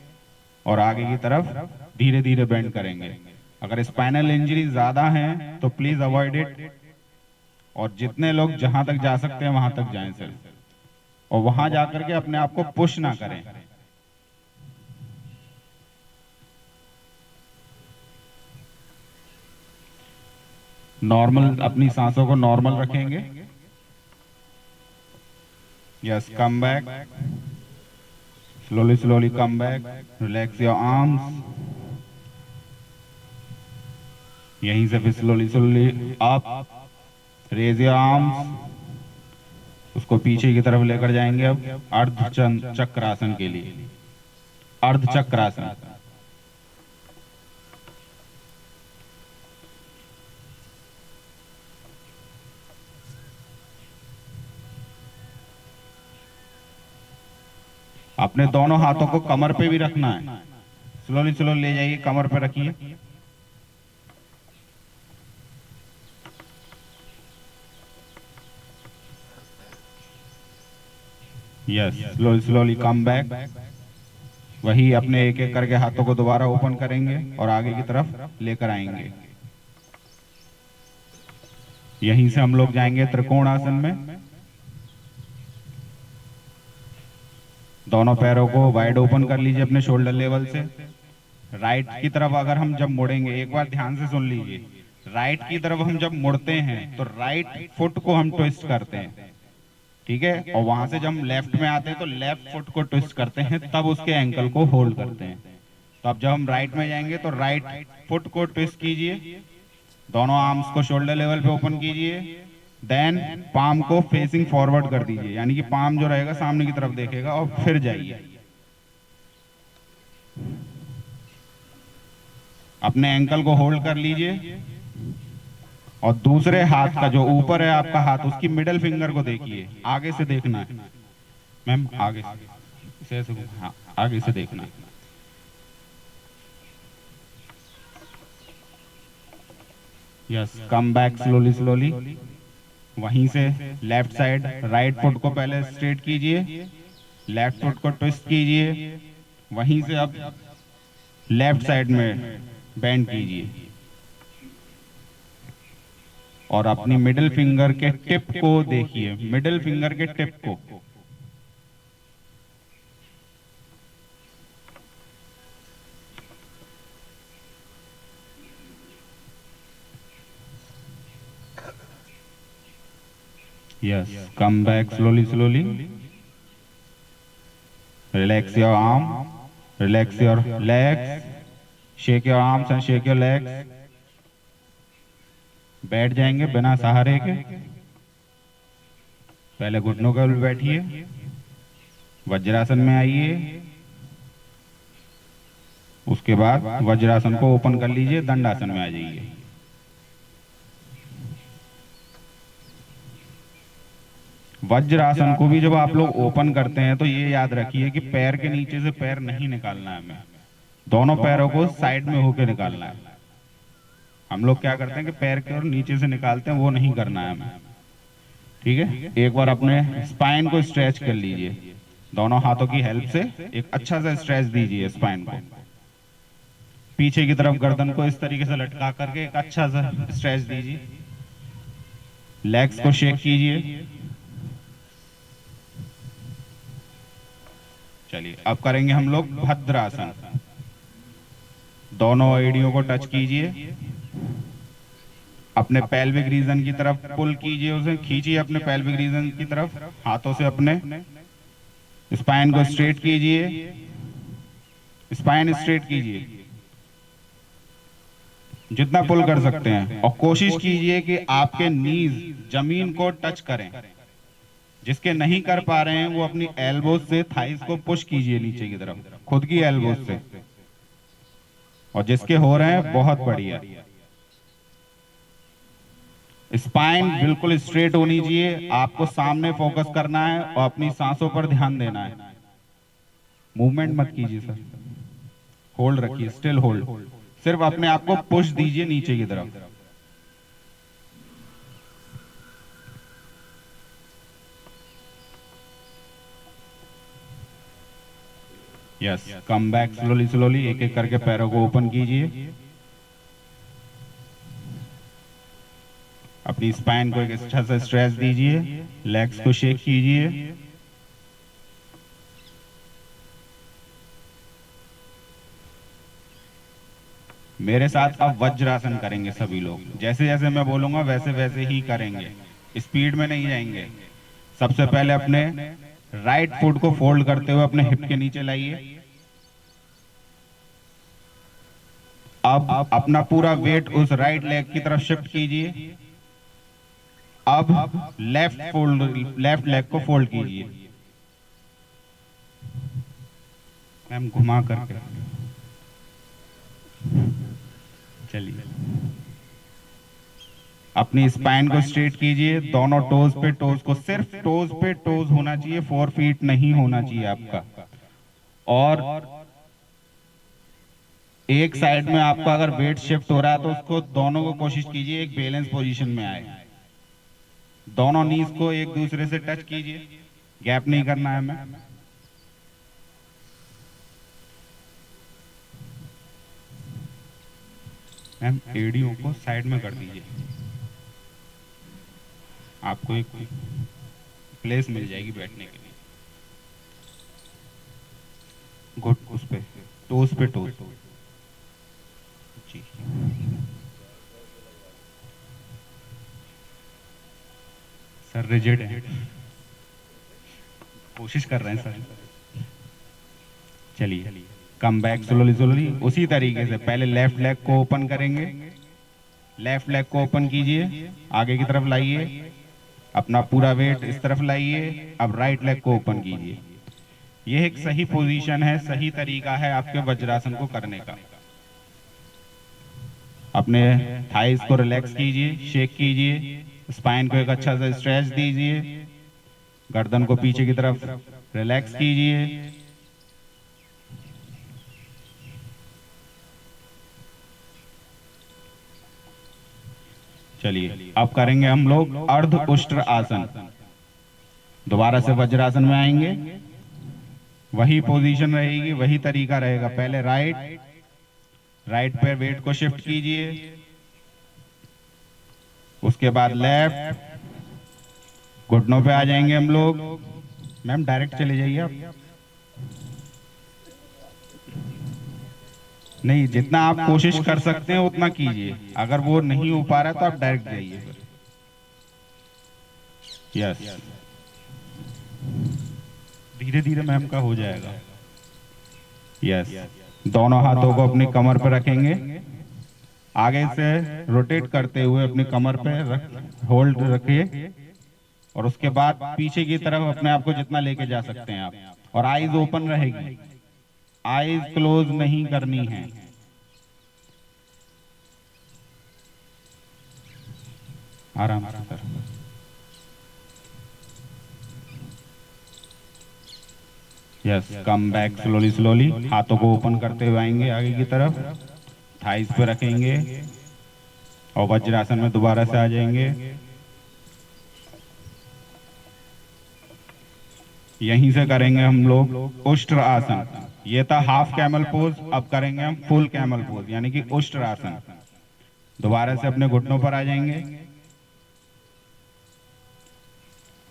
और आगे की तरफ धीरे धीरे बेंड करेंगे। अगर स्पाइनल इंजरी ज्यादा है तो प्लीज अवॉइड इट, और जितने लोग जहां तक जा सकते हैं वहां तक जाएं सर, और वहां जाकर के अपने आप को पुश ना करें। नॉर्मल अपनी सांसों को नॉर्मल रखेंगे। Yes, come back slowly slowly, come back, relax your arms. यहीं से फिर slowly slowly up, raise your arms. उसको पीछे की तरफ लेकर जाएंगे अब अर्ध चक्रासन के लिए। अर्ध चक्रासन। अपने दोनों हाथों को कमर पे भी रखना है। स्लोली स्लोली ले जाइए, कमर पे रखिए। Yes, slowly slowly come back. वही अपने एक एक करके हाथों को दोबारा ओपन करेंगे और आगे की तरफ लेकर आएंगे। यहीं से हम लोग जाएंगे त्रिकोण आसन में। दोनों पैरों को वाइड ओपन कर लीजिए अपने शोल्डर लेवल से। राइट की तरफ अगर हम जब मुड़ेंगे, एक बार ध्यान से सुन लीजिए, राइट की तरफ हम जब मुड़ते हैं तो राइट फुट को हम ट्विस्ट करते हैं, ठीक है, और वहां से जब हम लेफ्ट में आते हैं तो लेफ्ट फुट को ट्विस्ट करते हैं, तब उसके एंकल को होल्ड करते हैं। तो अब जब हम राइट में जाएंगे तो राइट फुट को ट्विस्ट कीजिए, दोनों आर्म्स को शोल्डर लेवल पे ओपन कीजिए, देन पाम को फेसिंग फॉरवर्ड कर दीजिए, यानी कि पाम जो रहेगा सामने की तरफ देखेगा, और फिर जाइए। अपने एंकल को होल्ड कर लीजिए, और दूसरे हाथ का जो ऊपर है आपका हाथ, उसकी मिडल फिंगर को देखिए, आगे से देखना है मैम, आगे से ऐसे, हाँ, आगे से देखना है। Yes, come back slowly slowly. वहीं से लेफ्ट साइड राइट फुट को पहले स्ट्रेट कीजिए, लेफ्ट फुट को ट्विस्ट कीजिए, वहीं से अब लेफ्ट साइड में बेंड कीजिए, और अपनी मिडिल फिंगर के टिप को देखिए, मिडिल फिंगर के टिप को। Yes, come back slowly slowly. Relax your arm, relax your legs, shake your arms and shake your legs. बैठ जाएंगे बिना सहारे के। पहले घुटनों के बल बैठिए, वज्रासन में आइए, उसके बाद वज्रासन को ओपन कर लीजिए, दंडासन में आ जाइए। वज्रासन को भी जब आप लोग ओपन करते हैं तो ये याद रखिए कि पैर के नीचे से पैर नहीं निकालना है हमें, दोनों पैरों को साइड में होकर निकालना है। हम लोग क्या करते हैं कि पैर के और नीचे से निकालते हैं, वो नहीं करना है हमें। ठीक है, एक बार अपने स्पाइन को स्ट्रेच कर लीजिए, दोनों हाथों की हेल्प से एक अच्छा सा स्ट्रेच दीजिए स्पाइन को। पीछे की तरफ गर्दन को इस तरीके से लटका करके एक अच्छा सा स्ट्रेच दीजिए। लेग्स को शेक कीजिए। चलिए, अब करेंगे हम लोग भद्रासन। दोनों एड़ियों को टच कीजिए, अपने पेल्विक रीजन की तरफ पुल कीजिए, उसे खींचिए अपने पेल्विक रीजन की तरफ। हाथों से अपने स्पाइन को स्ट्रेट कीजिए, स्पाइन स्ट्रेट कीजिए जितना पुल कर सकते हैं, और कोशिश कीजिए कि आपके नीज जमीन को टच करें। जिसके नहीं कर पा रहे हैं वो अपनी एल्बोज से थाइस को पुश कीजिए नीचे की तरफ, खुद की एल्बोज से। और जिसके हो रहे हैं बहुत बढ़िया। स्पाइन बिल्कुल स्ट्रेट होनी चाहिए, आपको सामने फोकस करना है और अपनी सांसों पर ध्यान देना है। मूवमेंट मत कीजिए सर, होल्ड रखिए, स्टिल होल्ड। सिर्फ अपने आप को पुश दीजिए नीचे की तरफ। Yes, come back slowly slowly, एक एक करके पैरों को ओपन कीजिए। अपनी स्पाइन को एक अच्छा सा स्ट्रेच दीजिए, लेग्स को शेक कीजिए। मेरे साथ अब वज्रासन करेंगे सभी लोग। जैसे जैसे मैं बोलूंगा वैसे वैसे ही करेंगे, स्पीड में नहीं जाएंगे। सबसे पहले अपने राइट फुट को फोल्ड करते हुए अपने हिप के नीचे लाइए। अब अपना पूरा वेट उस राइट लेग की तरफ शिफ्ट कीजिए। अब लेफ्ट लेग को फोल्ड कीजिए, मैम घुमा करके। चलिए, अपनी स्पाइन को स्ट्रेट कीजिए, दोनों टोज पे टोज को, सिर्फ टोज पे टोज होना चाहिए, 4 फीट नहीं होना चाहिए आपका। और एक साइड में आपका अगर वेट शिफ्ट हो रहा है तो उसको दोनों को कोशिश कीजिए एक बैलेंस पोजीशन में आए। दोनों नीज को एक दूसरे से टच कीजिए, गैप नहीं करना है हमें। मैम एड़ियों को साइड में कर दीजिए, आपको एक प्लेस मिल जाएगी बैठने के लिए। घुट उस पे टोस जी। सर रिजिड है, कोशिश कर रहे हैं सर। चलिए, कम बैक स्लोली स्लोली, उसी तरीके से पहले लेफ्ट लेग को ओपन करेंगे। लेफ्ट लेग को ओपन कीजिए, आगे की तरफ लाइए, अपना पूरा वेट इस तरफ लाइए। अब राइट लेग को ओपन कीजिए। यह एक सही पोजीशन है, सही तरीका है आपके वज्रासन को करने का। अपने थाइस को रिलैक्स कीजिए, शेक कीजिए, स्पाइन को एक अच्छा सा स्ट्रेच दीजिए, गर्दन को पीछे की तरफ रिलैक्स कीजिए। चलिए, अब करेंगे हम लोग अर्ध उष्ट्र आसन। दोबारा से वज्रासन में आएंगे, वही पोजीशन रहेगी, वही तरीका रहेगा। पहले राइट पे वेट को शिफ्ट कीजिए, उसके बाद लेफ्ट, घुटनों पे आ जाएंगे हम लोग। मैम डायरेक्ट चले जाइए आप, नहीं जितना आप कोशिश कर सकते हैं उतना कीजिए, अगर वो नहीं हो पा रहा है तो आप डायरेक्ट जाइए। यस, धीरे धीरे मैम का हो जाएगा। यस, दोनों हाथों को अपनी कमर पर रखेंगे, आगे से रोटेट करते हुए अपनी कमर पे होल्ड रखिए, और उसके बाद पीछे की तरफ अपने आप को जितना लेके जा सकते हैं आप, और आईज ओपन रहेगी। आईज क्लोज नहीं करनी है। आराम से sir. Yes, come back slowly slowly. हाथों को ओपन करते हुए आएंगे आगे की तरफ, थाइस पे रखेंगे और वज्रासन में दोबारा से आ जाएंगे। यहीं से करेंगे हम लोग उष्ट्र आसन। ये था हाफ कैमल पोज, अब करेंगे हम फुल कैमल पोज यानी कि उष्ट्र आसन। दोबारा से अपने घुटनों पर आ जाएंगे।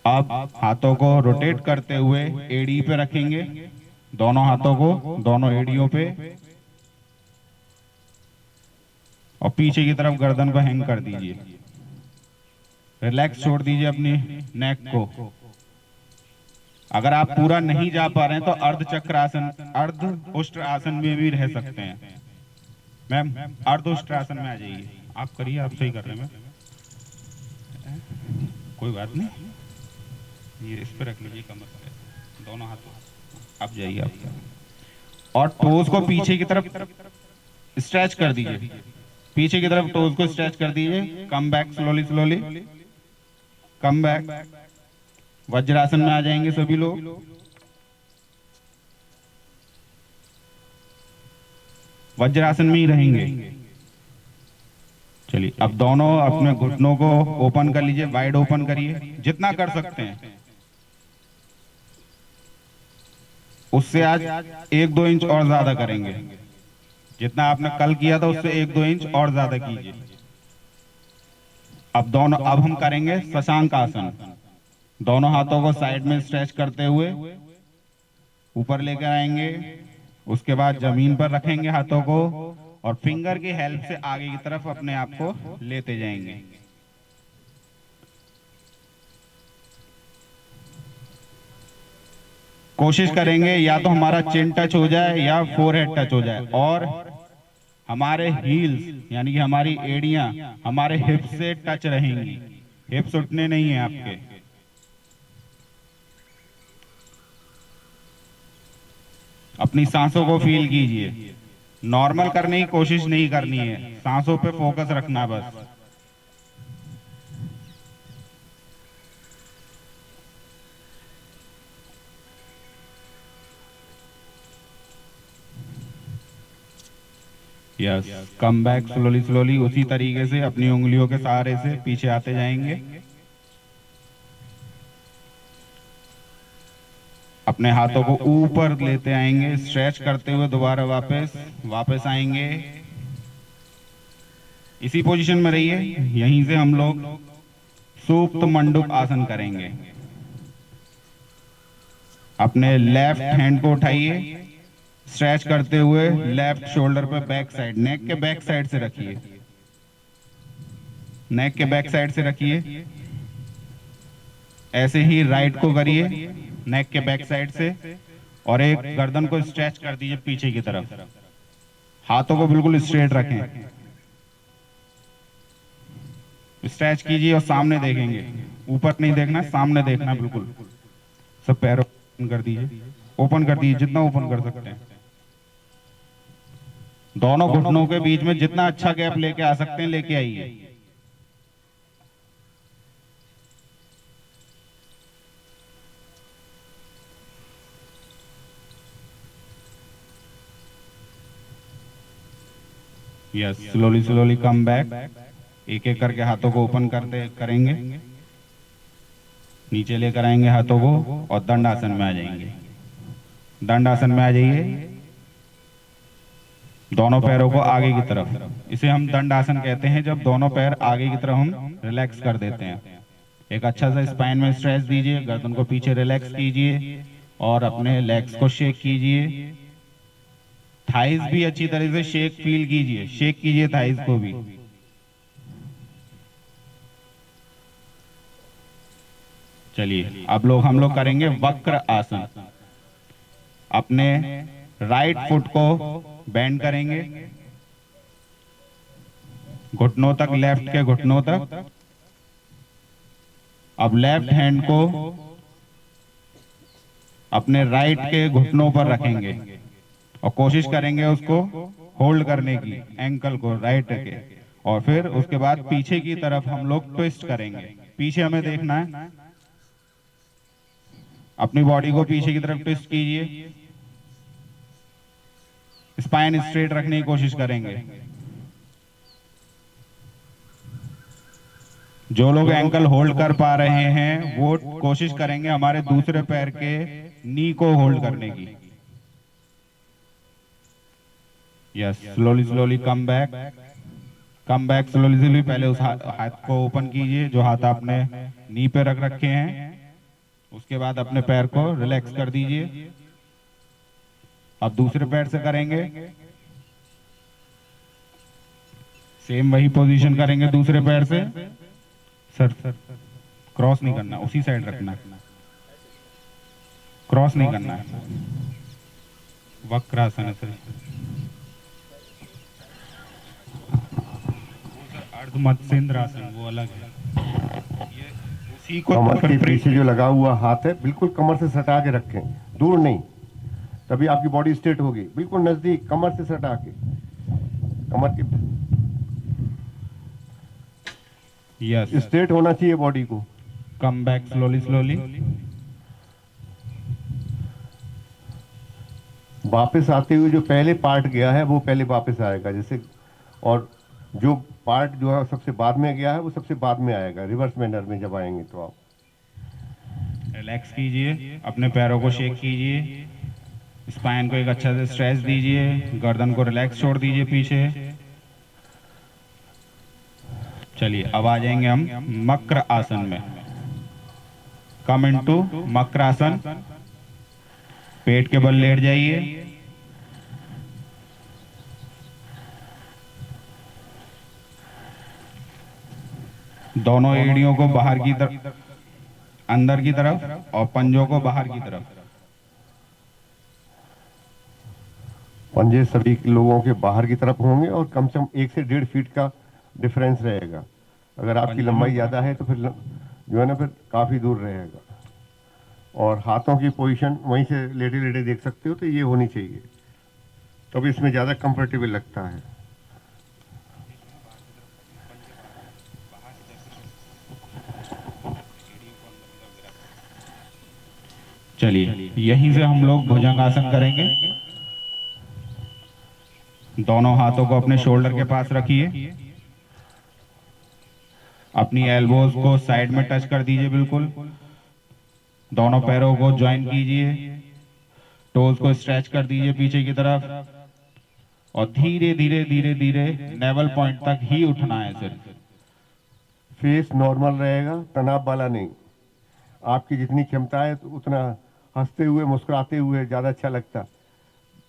अब हाथों को रोटेट करते हुए एड़ी पे रखेंगे, दोनों हाथों को दोनों एड़ियों पे, और पीछे की तरफ गर्दन को हैंग कर दीजिए। रिलैक्स छोड़ दीजिए अपनी नेक को। अगर आप पूरा नहीं जा पा रहे हैं तो अर्ध चक्रासन, अर्ध उष्ट्र आसन में भी रह सकते हैं। मैम अर्ध उष्ट्र आसन में आ जाइए। आप करिए, आप सही कर रहे हैं मैम, कोई बात नहीं। ये इस पे रख लीजिए कमर पे, दोनों हाथों। अब जाइए आप, और टोज को पीछे की तरफ स्ट्रेच कर दीजिए। पीछे की तरफ टोज को स्ट्रेच कर दीजिए। कम back slowly slowly, come back. Vajrasana में आ जाएंगे सभी लोग। वज्रासन में ही रहेंगे। चलिए, अब दोनों अपने घुटनों को ओपन कर लीजिए, वाइड ओपन करिए जितना कर सकते हैं। उससे आज 1-2 इंच और ज्यादा करेंगे। जितना आपने कल किया था उससे 1-2 इंच और ज्यादा कीजिए। अब हम करेंगे शशांक आसन। दोनों हाथों को साइड में स्ट्रेच करते हुए ऊपर लेकर आएंगे। उसके बाद जमीन पर रखेंगे हाथों को, और फिंगर की हेल्प से आगे की तरफ अपने आप को लेते जाएंगे। कोशिश करेंगे या तो हमारा चिन टच हो जाए या फोरहेड टच हो जाए, और हमारे हील्स यानी कि हमारी एड़ियां हमारे हिप्स से टच रहेंगी। हिप्स उठने नहीं है आपके। अपनी सांसों को फील कीजिए। नॉर्मल करने की कोशिश नहीं करनी है, सांसों पे फोकस रखना बस। Yes, come back slowly slowly. उसी तरीके से अपनी उंगलियों के सहारे से पीछे आते जाएंगे। अपने हाथों को ऊपर लेते आएंगे, स्ट्रेच करते हुए दोबारा वापस आएंगे। इसी पोजीशन में रहिए। यहीं से हम लोग सुप्त मंडूक आसन करेंगे। अपने लेफ्ट हैंड को उठाइए, स्ट्रेच करते हुए लेफ्ट शोल्डर पे बैक साइड, नेक के बैक साइड से रखिए। नेक के बैक साइड से रखिए। ऐसे ही राइट को करिए, नेक के बैक साइड से, और एक गर्दन को स्ट्रेच कर दीजिए पीछे की तरफ। हाथों को बिल्कुल स्ट्रेट रखें, स्ट्रेच कीजिए और सामने देखेंगे। ऊपर नहीं देखना, सामने देखना बिल्कुल। सब पैर ओपन कर दीजिए, ओपन कर दीजिए जितना ओपन कर सकते हैं। दोनों घुटनों के बीच में जितना अच्छा गैप लेके आ सकते हैं लेके आइए। Yes, slowly slowly come back. एक एक करके हाथों को ओपन करते करेंगे, नीचे लेकर आएंगे हाथों को, और दंडासन में आ जाएंगे। दंडासन में आ जाइए, दोनों पैरों को आगे की तरफ। इसे हम दंडासन कहते हैं जब दोनों पैर आगे की तरफ हम रिलैक्स कर देते हैं। एक अच्छा सा स्पाइन में स्ट्रेच दीजिए, गर्दन को पीछे रिलैक्स कीजिए, और अपने लेग्स को शेक कीजिए। थाइज भी अच्छी तरह से शेक फील कीजिए, शेक कीजिए थाइज को भी। चलिए, अब हम लोग करेंगे वक्र आसन। अपने राइट फुट को बेंड करेंगे घुटनों तक, लेफ्ट के घुटनों तक। अब लेफ्ट हैंड को अपने राइट के घुटनों पर रखेंगे, और कोशिश करेंगे उसको होल्ड करने की, एंकल को राइट के, और फिर उसके बाद पीछे की तरफ हम लोग ट्विस्ट करेंगे। पीछे हमें देखना है, अपनी बॉडी को पीछे की तरफ ट्विस्ट कीजिए, स्पाइन स्ट्रेट रखने की कोशिश करेंगे। जो लोग एंकल होल्ड कर पा रहे हैं वो कोशिश करेंगे हमारे दूसरे पैर के नी को होल्ड करने की। Yes, slowly slowly come back slowly slowly. पहले उस हाथ को ओपन कीजिए जो हाथ आपने नी पे रख रखे हैं, उसके बाद अपने पैर को रिलैक्स कर दीजिए। अब दूसरे पैर से करेंगे, सेम वही पोजीशन करेंगे दूसरे पैर से। सर क्रॉस नहीं करना, उसी साइड रखना, क्रॉस नहीं करना है। वक्रासन है सर, अर्ध मत्स्येंद्रासन वो अलग है। ये उसी को कमर के पीछे जो लगा हुआ हाथ है बिल्कुल कमर से सटा के रखें, दूर नहीं, तभी आपकी बॉडी स्ट्रेट होगी। बिल्कुल नजदीक, कमर से सटा के, कमर के यस, स्ट्रेट होना चाहिए बॉडी को। कम बैक स्लोली स्लोली। वापस आते हुए जो पहले पार्ट गया है वो पहले वापस आएगा जैसे, और जो पार्ट जो है सबसे बाद में गया है वो सबसे बाद में आएगा। रिवर्स मैनर में जब आएंगे तो आप रिलैक्स कीजिए, अपने पैरों को शेक कीजिए, स्पाइन को एक अच्छा से स्ट्रेच दीजिए, गर्दन को रिलैक्स छोड़ दीजिए पीछे। चलिए अब आ जाएंगे हम मकर आसन में। कम इनटू मकर आसन, पेट के बल लेट जाइए, दोनों एड़ियों को बाहर की तरफ, अंदर की तरफ, और पंजों को बाहर की तरफ। पंजे सभी लोगों के बाहर की तरफ होंगे और कम से कम 1 से 1.5 फीट का डिफरेंस रहेगा। अगर आपकी लंबाई ज़्यादा है तो फिर जो है ना, फिर काफ़ी दूर रहेगा। और हाथों की पोजीशन वहीं से लेटे लेटे देख सकते हो, तो ये होनी चाहिए, तब इसमें ज़्यादा कंफर्टेबल लगता है। चलिए यहीं से हम लोग भुजंगासन करेंगे। दोनों हाथों को अपने शोल्डर के पास रखिए, अपनी एल्बोज को साइड में टच कर दीजिए बिल्कुल, दोनों पैरों को ज्वाइन कीजिए, टोज को स्ट्रेच कर दीजिए पीछे की तरफ, और धीरे धीरे धीरे धीरे नेवल पॉइंट तक ही उठना है सिर्फ। फेस नॉर्मल रहेगा, तनाव वाला नहीं। आपकी जितनी क्षमता है तो उतना हंसते हुए मुस्कुराते हुए ज़्यादा अच्छा लगता,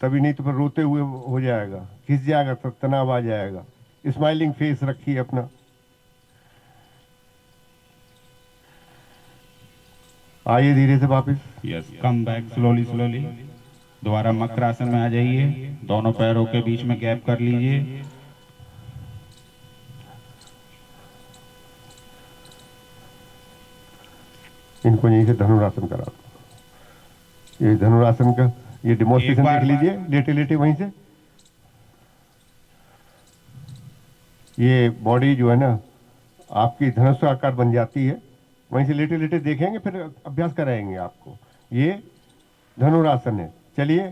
तभी नहीं तो फिर रोते हुए हो जाएगा, खिंच जाएगा, तो तनाव आ जाएगा। स्माइलिंग फेस रखिए अपना। आइए धीरे से वापस। Yes, come back slowly slowly. दोबारा मकर आसन में आ जाइए, दोनों पैरों के बीच में गैप कर लीजिए। इनको यहीं से धनुरासन करा दो। ये धनुरासन का ये डेमोन्स्ट्रेशन देख लीजिए, लेटे लेटे वहीं से। ये बॉडी जो है ना आपकी धनुष आकार बन जाती है, वहीं से लेटे लेटे देखेंगे, फिर अभ्यास कराएंगे आपको। ये धनुरासन है। चलिए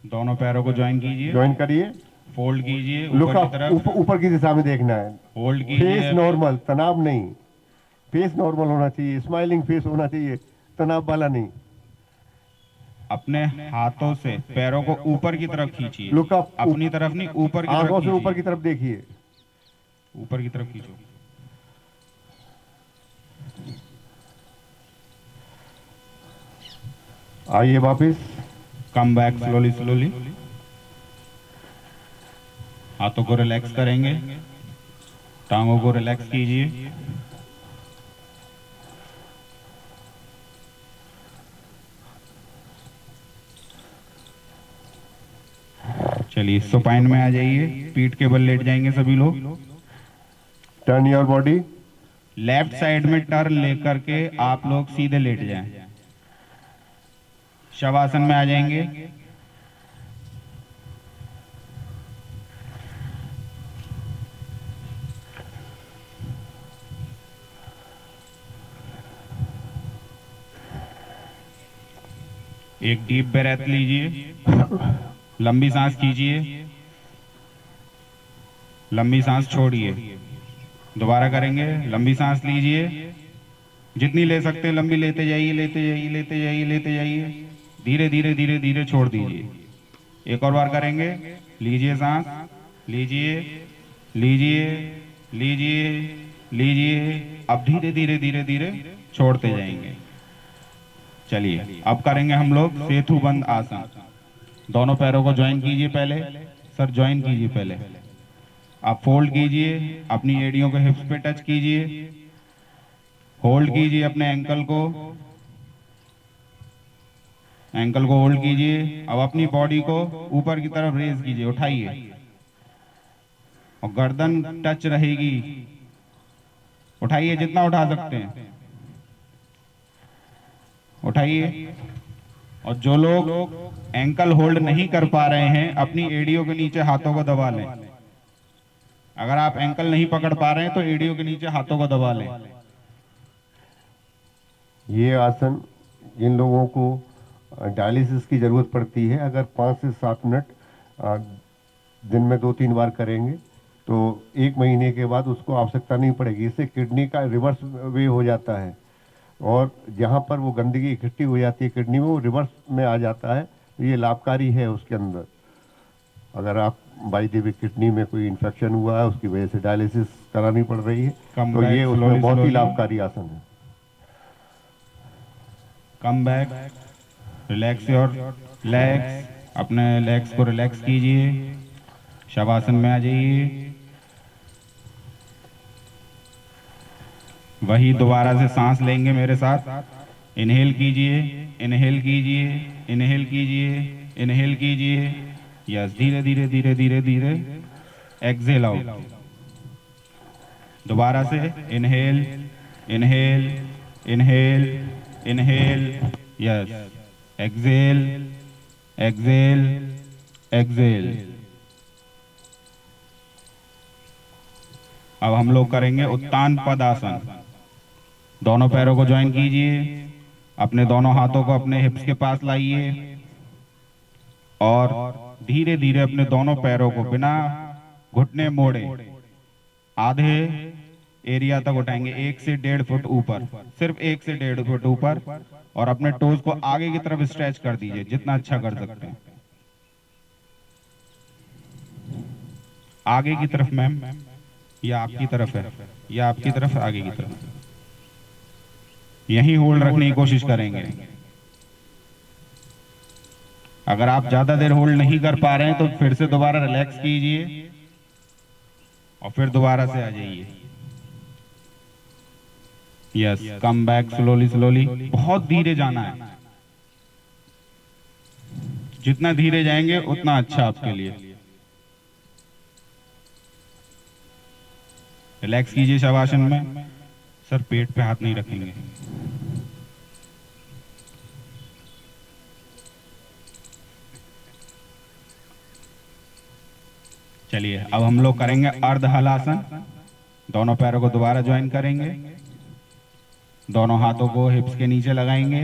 दोनों पैरों को ज्वाइन कीजिए, ज्वाइन करिए, फोल्ड कीजिए लुक ऊपर की अप, तरफ, ऊपर की दिशा में देखना है। होल्ड कीजिए, फेस नॉर्मल, तनाव नहीं। फेस नॉर्मल होना चाहिए, स्माइलिंग फेस होना चाहिए, तनाव वाला नहीं। अपने हाथों से पैरों को ऊपर की तरफ खींचिए, लुक अप, अपनी तरफ नहीं, ऊपर की तरफ आंखों से खींचिए, ऊपर की तरफ देखिए। ऊपर की तरफ खींचो। आइए वापस, कम बैक स्लोली स्लोली। हाथों को रिलैक्स करेंगे, टांगों को रिलैक्स कीजिए। चलिए सुपाइन में आ जाइए, पीठ के बल लेट जाएंगे सभी लोग। Turn your body. Left side में टर्न लेकर के आप लोग सीधे लेट जाएं। शवासन में आ जाएंगे, एक डीप ब्रेथ लीजिए, लंबी सांस कीजिए, लंबी सांस छोड़िए। दोबारा करेंगे, लंबी सांस लीजिए, जितनी ले सकते हैं लंबी लेते जाइए, लेते जाइए, लेते जाइए, लेते जाइए। धीरे धीरे धीरे धीरे छोड़ दीजिए। एक और बार करेंगे, लीजिए सांस, लीजिए, लीजिए, लीजिए, लीजिए। अब धीरे धीरे धीरे धीरे छोड़ते जाएंगे। चलिए अब करेंगे हम लोग सेतु बंद आसन। दोनों पैरों को ज्वाइन कीजिए पहले, सर ज्वाइन कीजिए पहले। आप फोल्ड कीजिए, अपनी एड़ियों को हिप्स पे टच कीजिए, होल्ड कीजिए अपने एंकल को, एंकल को होल्ड कीजिए। अब अपनी बॉडी को ऊपर की तरफ रेज कीजिए, उठाइए, और गर्दन टच रहेगी। उठाइए जितना उठा सकते हैं, उठाइए। और जो लोग एंकल होल्ड नहीं कर पा रहे हैं, अपनी एड़ियों के नीचे हाथों को दबा लें। अगर आप एंकल नहीं पकड़ पा रहे हैं तो एड़ियों के नीचे हाथों को दबा लें। ये आसन जिन लोगों को डायलिसिस की ज़रूरत पड़ती है, अगर 5 से 7 मिनट दिन में 2-3 बार करेंगे तो 1 महीने के बाद उसको आवश्यकता नहीं पड़ेगी। इससे किडनी का रिवर्स वे हो जाता है, और जहाँ पर वो गंदगी इकट्ठी हो जाती है किडनी में, वो रिवर्स में आ जाता है। तो ये लाभकारी है उसके अंदर। अगर आप बाई द वे किडनी में कोई इन्फेक्शन हुआ है, उसकी वजह से डायलिसिस करानी पड़ रही है, तो ये उसमें बहुत ही लाभकारी आसन है। कम बैक, रिलैक्स योर लेग्स, अपने लेग्स को रिलैक्स कीजिए, शवासन में आ जाइए। वही दोबारा से सांस लेंगे मेरे साथ। इनहेल कीजिए, इनहेल कीजिए, इनहेल कीजिए, इनहेल कीजिए। यस, धीरे धीरे धीरे धीरे धीरे एक्सेल आउट। दोबारा से inhale, inhale, inhale, inhale, yes, exhale, exhale, exhale. अब हम लोग करेंगे उत्तान पदासन। दोनों पैरों को ज्वाइन कीजिए, अपने दोनों हाथों को अपने हिप्स के पास लाइए, और धीरे धीरे अपने दोनों पैरों को बिना घुटने मोड़े आधे एरिया तक उठाएंगे, 1 से 1.5 फुट ऊपर, सिर्फ 1 से 1.5 फुट ऊपर। और अपने टोज को आगे की तरफ स्ट्रेच कर दीजिए जितना अच्छा कर सकते हैं। आगे की तरफ मैम, या आपकी तरफ है, या आपकी तरफ, आगे की तरफ। यहीं होल्ड रखने की कोशिश करेंगे। अगर आप ज्यादा देर होल्ड नहीं कर पा रहे हैं तो फिर से दोबारा रिलैक्स कीजिए, और फिर दोबारा से आ जाइए। Yes, come back slowly slowly. बहुत धीरे जाना है, जितना धीरे जाएंगे उतना अच्छा आपके लिए। रिलैक्स कीजिए शवासन में। सर पेट पे हाथ नहीं रखेंगे। चलिए अब हम लोग करेंगे अर्ध हलासन। दोनों पैरों को दोबारा ज्वाइन करेंगे, दोनों हाथों को हिप्स के नीचे लगाएंगे।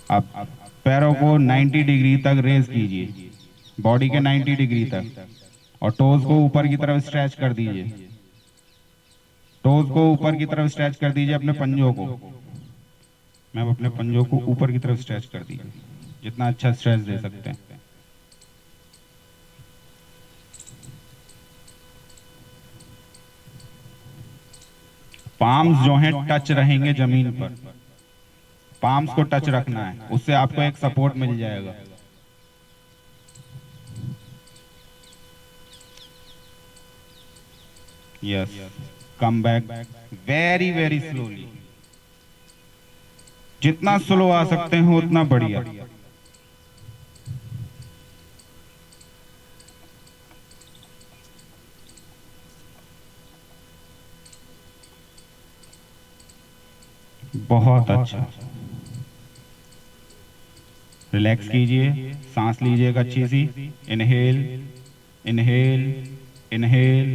अब पैरों को 90 डिग्री तक रेज कीजिए, बॉडी के 90 डिग्री तक, और टोज को ऊपर की तरफ स्ट्रेच कर दीजिए। टोज को ऊपर की तरफ स्ट्रेच कर दीजिए, अपने पंजों को, मैम अपने पंजों को ऊपर की तरफ स्ट्रेच कर दीजिए, जितना अच्छा स्ट्रेच दे सकते हैं। पाम्स जो हैं टच रहेंगे जमीन पर, पाम्स को टच रखना है, उससे आपको एक सपोर्ट मिल जाएगा। Yes, come back very very slowly. जितना स्लो आ सकते हैं उतना बढ़िया। बहुत अच्छा। रिलैक्स कीजिए, सांस लीजिएगा अच्छी सी। Inhale, inhale, inhale,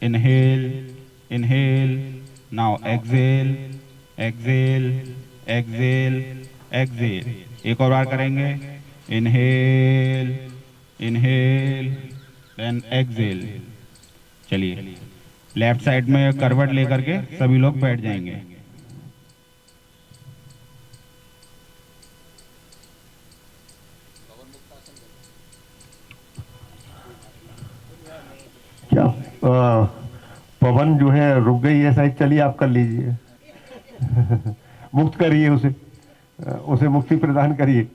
inhale, inhale. Now exhale, exhale, exhale, exhale. एक और बार करेंगे, इनहेल, इनहेल, देन एक्सेल। चलिए, लेफ्ट साइड में करवट लेकर के सभी लोग बैठ जाएंगे। क्या पवन जो है रुक गई है शायद, चलिए आप कर लीजिए। मुक्त करिए उसे, उसे मुक्ति प्रदान करिए।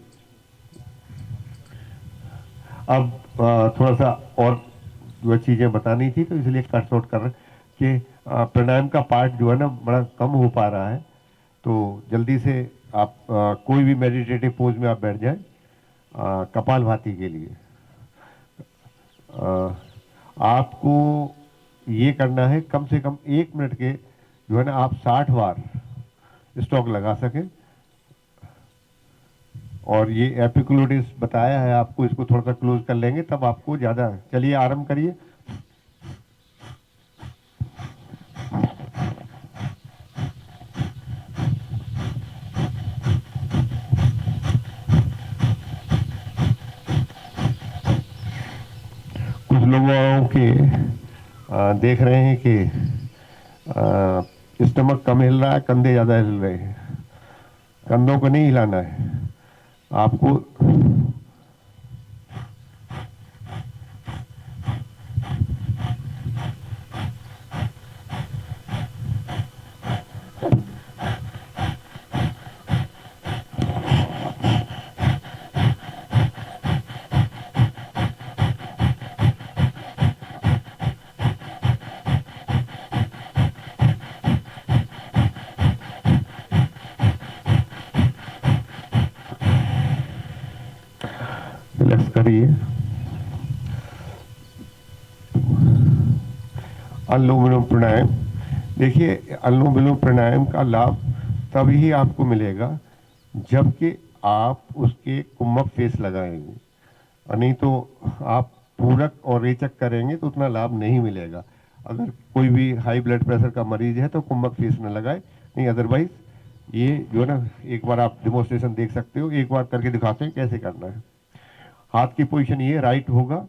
अब थोड़ा सा और जो चीजें बतानी थी तो इसलिए कट शॉर्ट कर रहे हैं कि प्राणायाम का पार्ट जो है ना बड़ा कम हो पा रहा है। तो जल्दी से आप कोई भी मेडिटेटिव पोज में आप बैठ जाएं कपालभाति के लिए। आपको ये करना है कम से कम 1 मिनट के जो है ना आप 60 बार स्टॉक लगा सकें। और ये एपिक्लोटिस बताया है आपको, इसको थोड़ा सा क्लोज कर लेंगे तब आपको ज़्यादा। चलिए आरंभ करिए। कुछ लोगों के देख रहे हैं कि स्टमक कम हिल रहा है, कंधे ज़्यादा हिल रहे हैं। कंधों को नहीं हिलाना है आपको। रिलैक्स करिए। अनुलोम विलोम प्राणायाम, देखिए अनुलोम विलोम प्राणायाम का लाभ तभी आपको मिलेगा जबकि आप उसके कुम्भक फेस लगाएंगे, और नहीं तो आप पूरक और रेचक करेंगे तो उतना लाभ नहीं मिलेगा। अगर कोई भी हाई ब्लड प्रेशर का मरीज है तो कुम्भक फेस न लगाए, नहीं अदरवाइज ये जो है ना एक बार आप डेमोन्स्ट्रेशन देख सकते हो, एक बार करके दिखाते हैं कैसे करना है। हाथ की पोजीशन ये राइट होगा,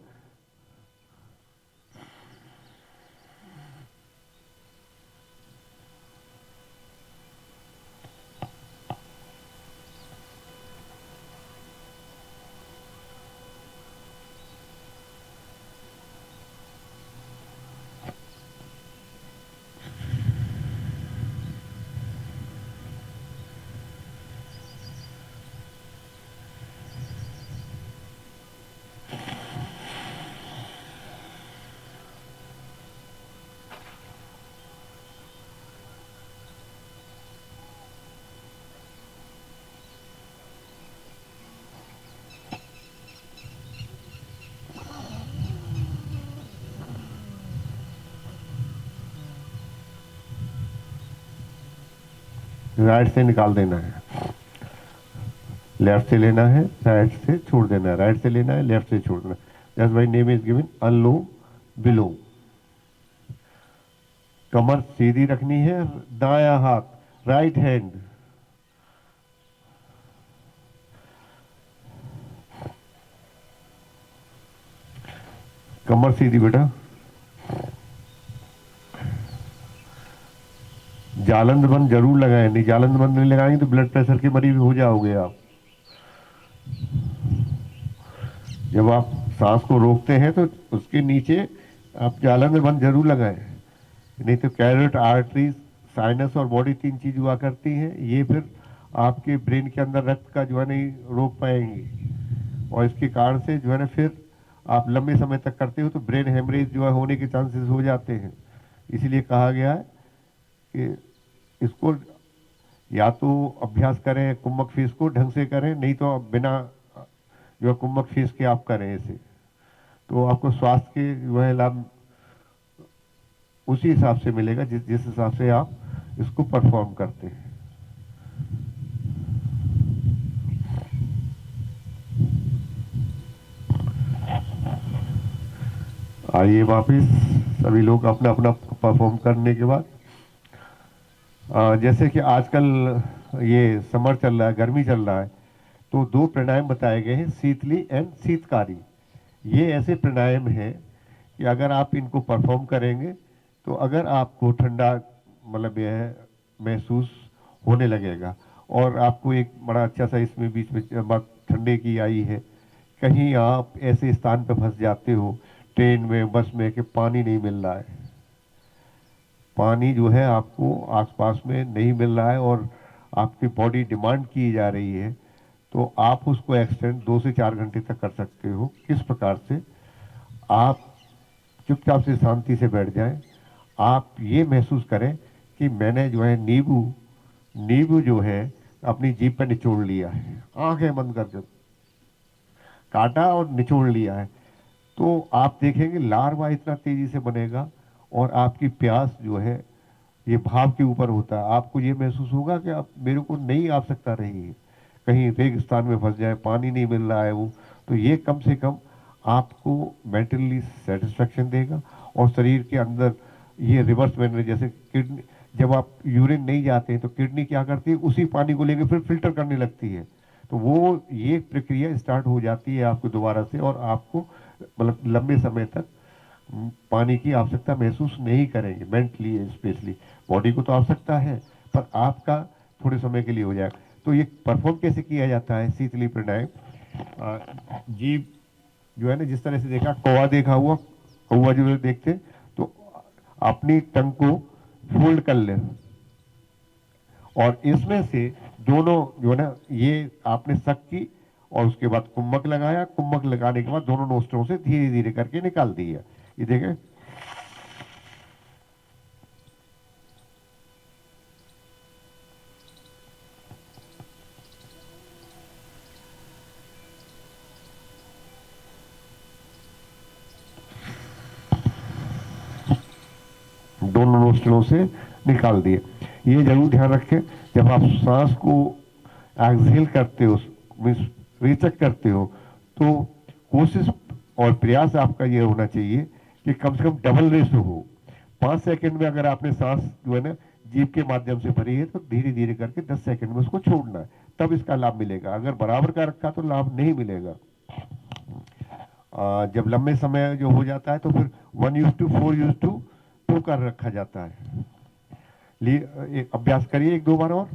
राइट से निकाल देना है, लेफ्ट से लेना है, राइट से छोड़ देना है, राइट से लेना है, लेफ्ट से छोड़ देना है। Just by name is given Anulom Vilom. कमर सीधी रखनी है, दाया हाथ राइट हैंड, कमर सीधी बेटा। जालंद बंद जरूर लगाएं, नहीं जालंद बंद नहीं लगाएंगे तो ब्लड प्रेशर के मरीज हो जाओगे आप। जब आप सांस को रोकते हैं तो उसके नीचे आप जालंद बंद जरूर लगाएं, नहीं तो कैरोट आर्टरीज साइनस और बॉडी 3 चीज हुआ करती हैं, ये फिर आपके ब्रेन के अंदर रक्त का जो है नहीं रोक पाएंगे, और इसके कारण से जो है ना फिर आप लंबे समय तक करते हो तो ब्रेन हेमरेज जो है होने के चांसेस हो जाते हैं। इसलिए कहा गया है कि इसको या तो अभ्यास करें कुम्भक फेस को ढंग से करें, नहीं तो बिना जो है कुम्भक फेस के आप करें इसे, तो आपको स्वास्थ्य के जो है लाभ उसी हिसाब से मिलेगा जिस जिस हिसाब से आप इसको परफॉर्म करते हैं। आइए वापिस सभी लोग अपना अपना परफॉर्म करने के बाद, जैसे कि आजकल ये समर चल रहा है, गर्मी चल रहा है, तो दो प्राणायाम बताए गए हैं, शीतली एंड शीतकारी। ये ऐसे प्राणायाम हैं कि अगर आप इनको परफॉर्म करेंगे तो अगर आपको ठंडा मतलब यह महसूस होने लगेगा। और आपको एक बड़ा अच्छा सा इसमें बीच में बात ठंडे की आई है, कहीं आप ऐसे स्थान पर फंस जाते हो ट्रेन में बस में कि पानी नहीं मिल रहा है, पानी जो है आपको आसपास में नहीं मिल रहा है और आपकी बॉडी डिमांड की जा रही है, तो आप उसको एक्सटेंड 2 से 4 घंटे तक कर सकते हो। किस प्रकार से? आप चुपचाप से शांति से बैठ जाएं, आप ये महसूस करें कि मैंने जो है नींबू नींबू जो है अपनी जीभ पर निचोड़ लिया है, आंखें बंद करके काटा और निचोड़ लिया है, तो आप देखेंगे लार्वा इतना तेजी से बनेगा और आपकी प्यास जो है ये भाव के ऊपर होता है। आपको ये महसूस होगा कि अब मेरे को नहीं आवश्यकता रही है, कहीं रेगिस्तान में फंस जाए, पानी नहीं मिल रहा है वो, तो ये कम से कम आपको मेंटली सेटिस्फेक्शन देगा। और शरीर के अंदर ये रिवर्स मैनर, जैसे किडनी, जब आप यूरिन नहीं जाते हैं तो किडनी क्या करती है, उसी पानी को लेकर फिर फिल्टर करने लगती है, तो वो ये प्रक्रिया स्टार्ट हो जाती है आपको दोबारा से, और आपको मतलब लंबे समय तक पानी की आवश्यकता महसूस नहीं करेंगे। मेंटली स्पेशली बॉडी को तो आवश्यकता है, पर आपका थोड़े समय के लिए हो जाएगा। तो ये परफॉर्म कैसे किया जाता है शीतली प्राणायाम? जीभ जो है ना, जिस तरह से देखा कौवा देखा हुआ, कौवा जो है देखते, तो अपनी टंग को फोल्ड कर ले, और इसमें से दोनों जो है ना, ये आपने सक की और उसके बाद कुम्मक लगाया, कुम्मक लगाने के बाद दोनों नोस्ट्रों से धीरे धीरे करके निकाल दिया। ये देखें, दोनों नोस्ट्रों से निकाल दिए। ये जरूर ध्यान रखें, जब आप सांस को एक्सहेल करते हो, मीन्स रेचक करते हो, तो कोशिश और प्रयास आपका ये होना चाहिए कि कम से कम डबल रेशो हो। 5 सेकंड में अगर आपने सांस जो है ना जीभ के माध्यम से भरी है, तो धीरे धीरे करके 10 सेकंड में उसको छोड़ना है, तब इसका लाभ मिलेगा। अगर बराबर का रखा तो लाभ नहीं मिलेगा। जब लंबे समय जो हो जाता है तो फिर 1:4:2 कर रखा जाता है। एक अभ्यास करिए, 1-2 बार और।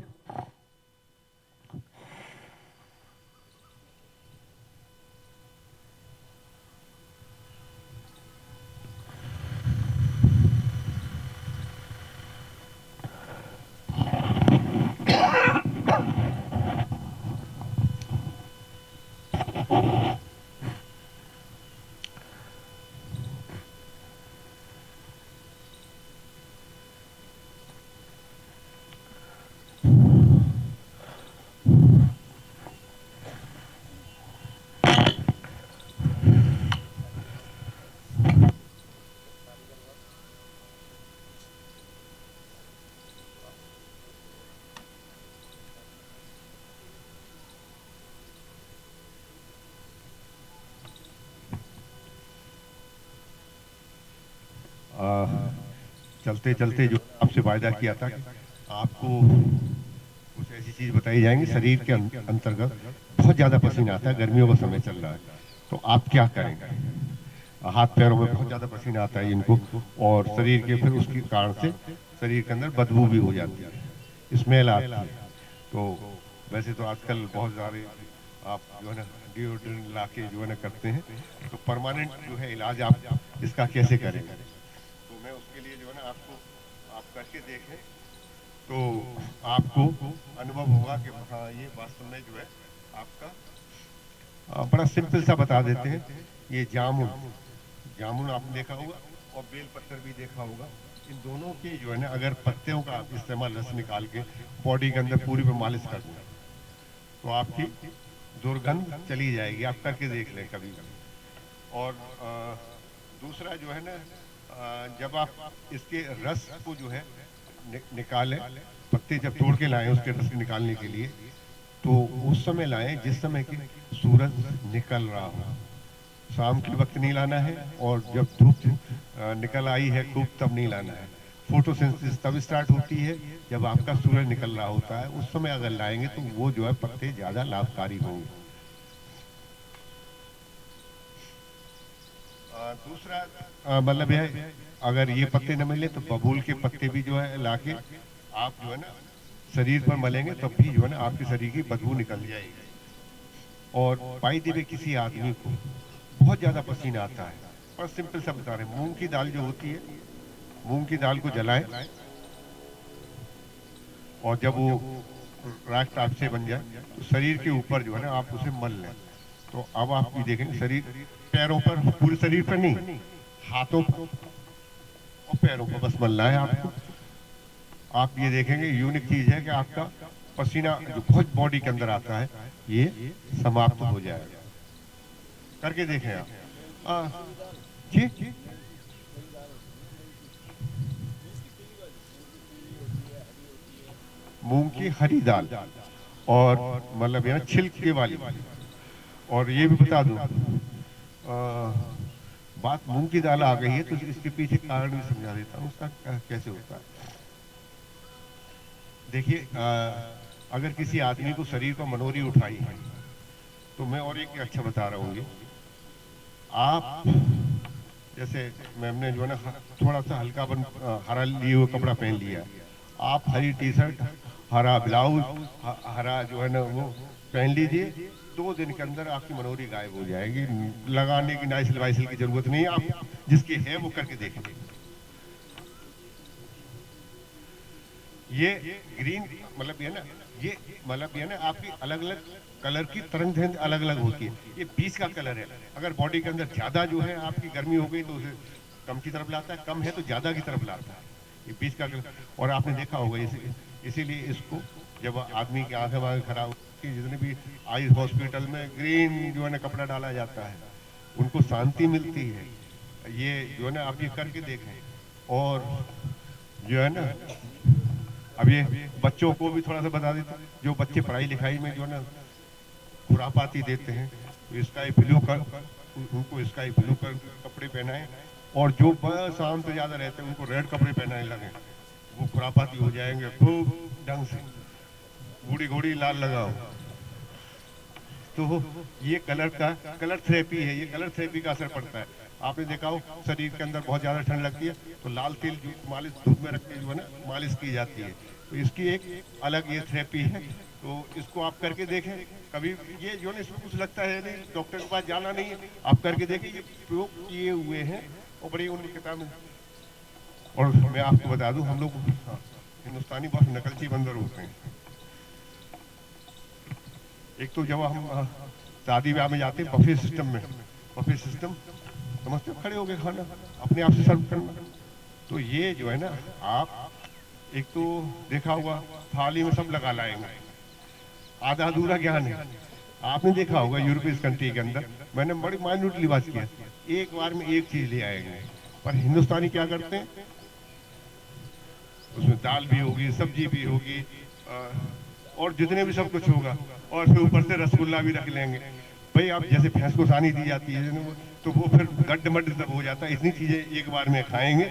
चलते चलते जो आपसे वायदा किया था कि आपको कुछ ऐसी चीज बताई जाएंगी शरीर के अंतर्गत। बहुत ज्यादा पसीना आता है, गर्मियों का समय चल रहा है, तो आप क्या करेंगे? हाथ पैरों में बहुत ज्यादा पसीना आता है इनको, और शरीर के फिर उसके कारण से शरीर के अंदर बदबू भी हो जाती है, स्मेल आती है। तो वैसे तो आजकल बहुत सारे आप जो है ना डिओड्रेंट ला के जो है ना करते हैं, तो परमानेंट जो है इलाज आप इसका कैसे करेंगे? तो मैं उसके लिए जो है ना आपको आप करके देखें, तो आपको अनुभव होगा कि हाँ ये वास्तव में जो है आपका बड़ा सिंपल सा बता देते हैं। ये जामुन जामुन आपने देखा होगा, और बेल पत्थर भी देखा होगा। इन दोनों के जो है ना अगर पत्तियों का आप इस्तेमाल रस निकाल के बॉडी के अंदर पूरी पे मालिश कर दें, तो आपकी दुर्गंध चली जाएगी। आप करके देख लें कभी कभी। और दूसरा जो है ना, जब आप इसके रस को जो है निकालें, पत्ते जब तोड़ के लाएं उसके रस निकालने के लिए, तो उस समय लाएं जिस समय कि सूरज निकल रहा हो। शाम के वक्त नहीं लाना है, और जब धूप निकल आई है खूब तब नहीं लाना है। फोटोसिंथेसिस तब स्टार्ट होती है जब आपका सूरज निकल रहा होता है, उस समय अगर लाएंगे तो वो जो है पत्ते ज्यादा लाभकारी होंगे। दूसरा मतलब है, अगर ये पत्ते न मिले तो बबूल के पत्ते भी जो है लाके आप जो है ना शरीर पर मलेंगे, तब भी जो है ना आपके शरीर की बदबू निकल जाएगी। और बाई द वे किसी आदमी को बहुत ज्यादा पसीना आता है, और सिंपल सा बता रहे हैं, मूंग की दाल जो होती है, मूंग की दाल को जलाएं और जब वो राख टाइप से बन जाए तो शरीर के ऊपर जो है ना आप उसे मल लें। तो अब आप ये देखेंगे शरीर, पैरों पर, पूरे शरीर पर नहीं, हाथों पर और पैरों पर बस मलना है आपको। आप ये देखेंगे यूनिक चीज है कि आपका पसीना जो बहुत बॉडी के अंदर आता है ये समाप्त हो जाएगा। करके देखें आप। जी, मूंग की हरी दाल और मतलब ये ना छिलके वाली। और ये भी बता दूं, बात मूंग की दाल आ गई है तो इसके पीछे कारण भी समझा देता हूँ उसका कैसे होता है। देखिए, अगर किसी आदमी को शरीर पर मनोरी उठाई है तो मैं और एक अच्छा बता रहा हूँ, आप जैसे मैंने जो है ना थोड़ा सा हल्का हरा लिए हुए कपड़ा पहन लिया, आप हरी टी शर्ट, हरा ब्लाउज, हरा जो है ना वो पहन लीजिए, 2 दिन के अंदर आपकी मनोरी गायब हो जाएगी। लगाने की नाइसिल वाइसिल की जरूरत नहीं है, आप जिसकी है वो करके देखें। ये ग्रीन मतलब ये ना, ये मतलब ये ना आपकी अलग अलग कलर की तरंग दैर्ध्य अलग अलग होती है। ये 20 का कलर है, अगर बॉडी के अंदर ज्यादा जो है आपकी गर्मी हो गई तो उसे कम की तरफ लाता है, कम है तो ज्यादा की तरफ लाता है। ये 20 का कलर, और आपने देखा होगा इसीलिए इसको जब आदमी की आंखें वाँखें खराब होती, जितने भी आई हॉस्पिटल में ग्रीन जो है ना कपड़ा डाला जाता है, उनको शांति मिलती है। ये जो है ना आप ये करके देखें। और जो है ना अब ये बच्चों को भी थोड़ा सा बता देता, जो बच्चे पढ़ाई लिखाई में जो है ना खुरापाती देते हैं, तो स्काई ब्लू कर, उनको स्काई ब्लू कर कपड़े पहनाएं, और जो शाम से ज्यादा रहते हैं उनको रेड कपड़े पहनाने लगे, वो खुरापाती हो जाएंगे खूब ढंग से। बूढ़ी घोड़ी लाल लगाओ। तो ये कलर थेरेपी है, ये कलर थेरेपी का असर पड़ता है। आपने देखा हो शरीर के अंदर बहुत ज्यादा ठंड लगती है तो लाल तेल मालिश धूप में रख के जो है ना मालिश की जाती है, तो इसकी एक अलग ये थेरेपी है। तो इसको आप करके देखें कभी, ये जो है इसमें कुछ लगता है नहीं, डॉक्टर के पास जाना नहीं है, आप करके देखें, ये प्रयोग किए हुए हैं और बड़ी उनकी किताब में। और मैं आपको बता दूं, हम लोग हिंदुस्तानी बहुत नकलची बंदर होते हैं। एक तो जब हम शादी ब्याह में जाते हैं बफे सिस्टम में, बफे सिस्टम समझते हो, खड़े हो गए खाना अपने आप से सर्व करना, तो ये जो है ना आप एक तो देखा होगा थाली में सब लगा लाएंगे, आधा अधूरा ज्ञान है। आपने देखा होगा यूरोपीय कंट्री के अंदर, मैंने बड़ी माइन्यूटली बात किया, एक बार में एक चीज ले आएंगे, पर हिंदुस्तानी क्या करते हैं, उसमें दाल भी होगी, सब्जी भी होगी, और जितने भी सब कुछ होगा, और फिर ऊपर से रसगुल्ला भी रख लेंगे। भाई आप जैसे भैंस को सानी दी जाती है तो वो फिर गड्ढ मड्ढ सब हो जाता है, इतनी चीजें एक बार में खाएंगे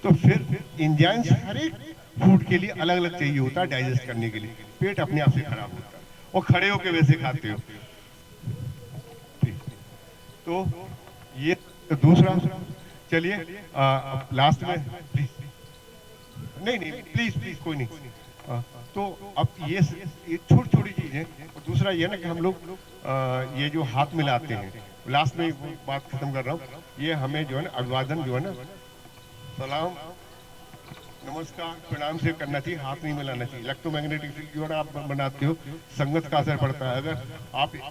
तो फिर इंजाइम्स हर एक फूड के लिए अलग अलग चाहिए होता है डाइजेस्ट करने के लिए, पेट अपने आप से खराब होता है, और खड़े होके वैसे खाते हो। तो ये तो दूसरा, चलिए लास्ट में प्लीज, नहीं प्लीज प्लीज कोई नहीं। तो अब ये छोटी छोटी चीजें, और दूसरा ये ना कि हम लोग ये जो हाथ मिलाते हैं, लास्ट में बात खत्म कर रहा हूँ, ये हमें जो है ना अभिवादन जो है ना सलाम नमस्कार प्रणाम से करना चाहिए, हाथ नहीं मिलाना चाहिए। इलेक्ट्रोमैग्नेटिक फील्ड जो है ना आप बनाते हो, संगत का असर पड़ता है।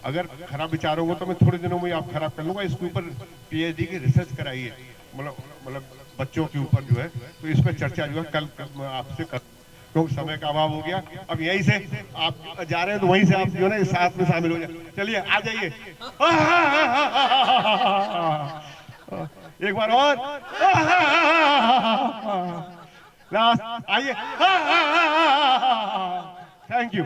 अगर खराब विचार होंगे तो मैं थोड़े दिनों में आप खराब कर लूंगा। इसके ऊपर पीएचडी की रिसर्च कराई है, मतलब बच्चों के ऊपर जो है, तो इस पर चर्चा जो है कल आपसे कर, क्योंकि समय का अभाव हो गया। अब यहीं से आप जा रहे हैं तो वहीं से आप जो है ना साथ में शामिल हो जाए। चलिए आ जाइए, एक बार और लास्ट आइए, थैंक यू।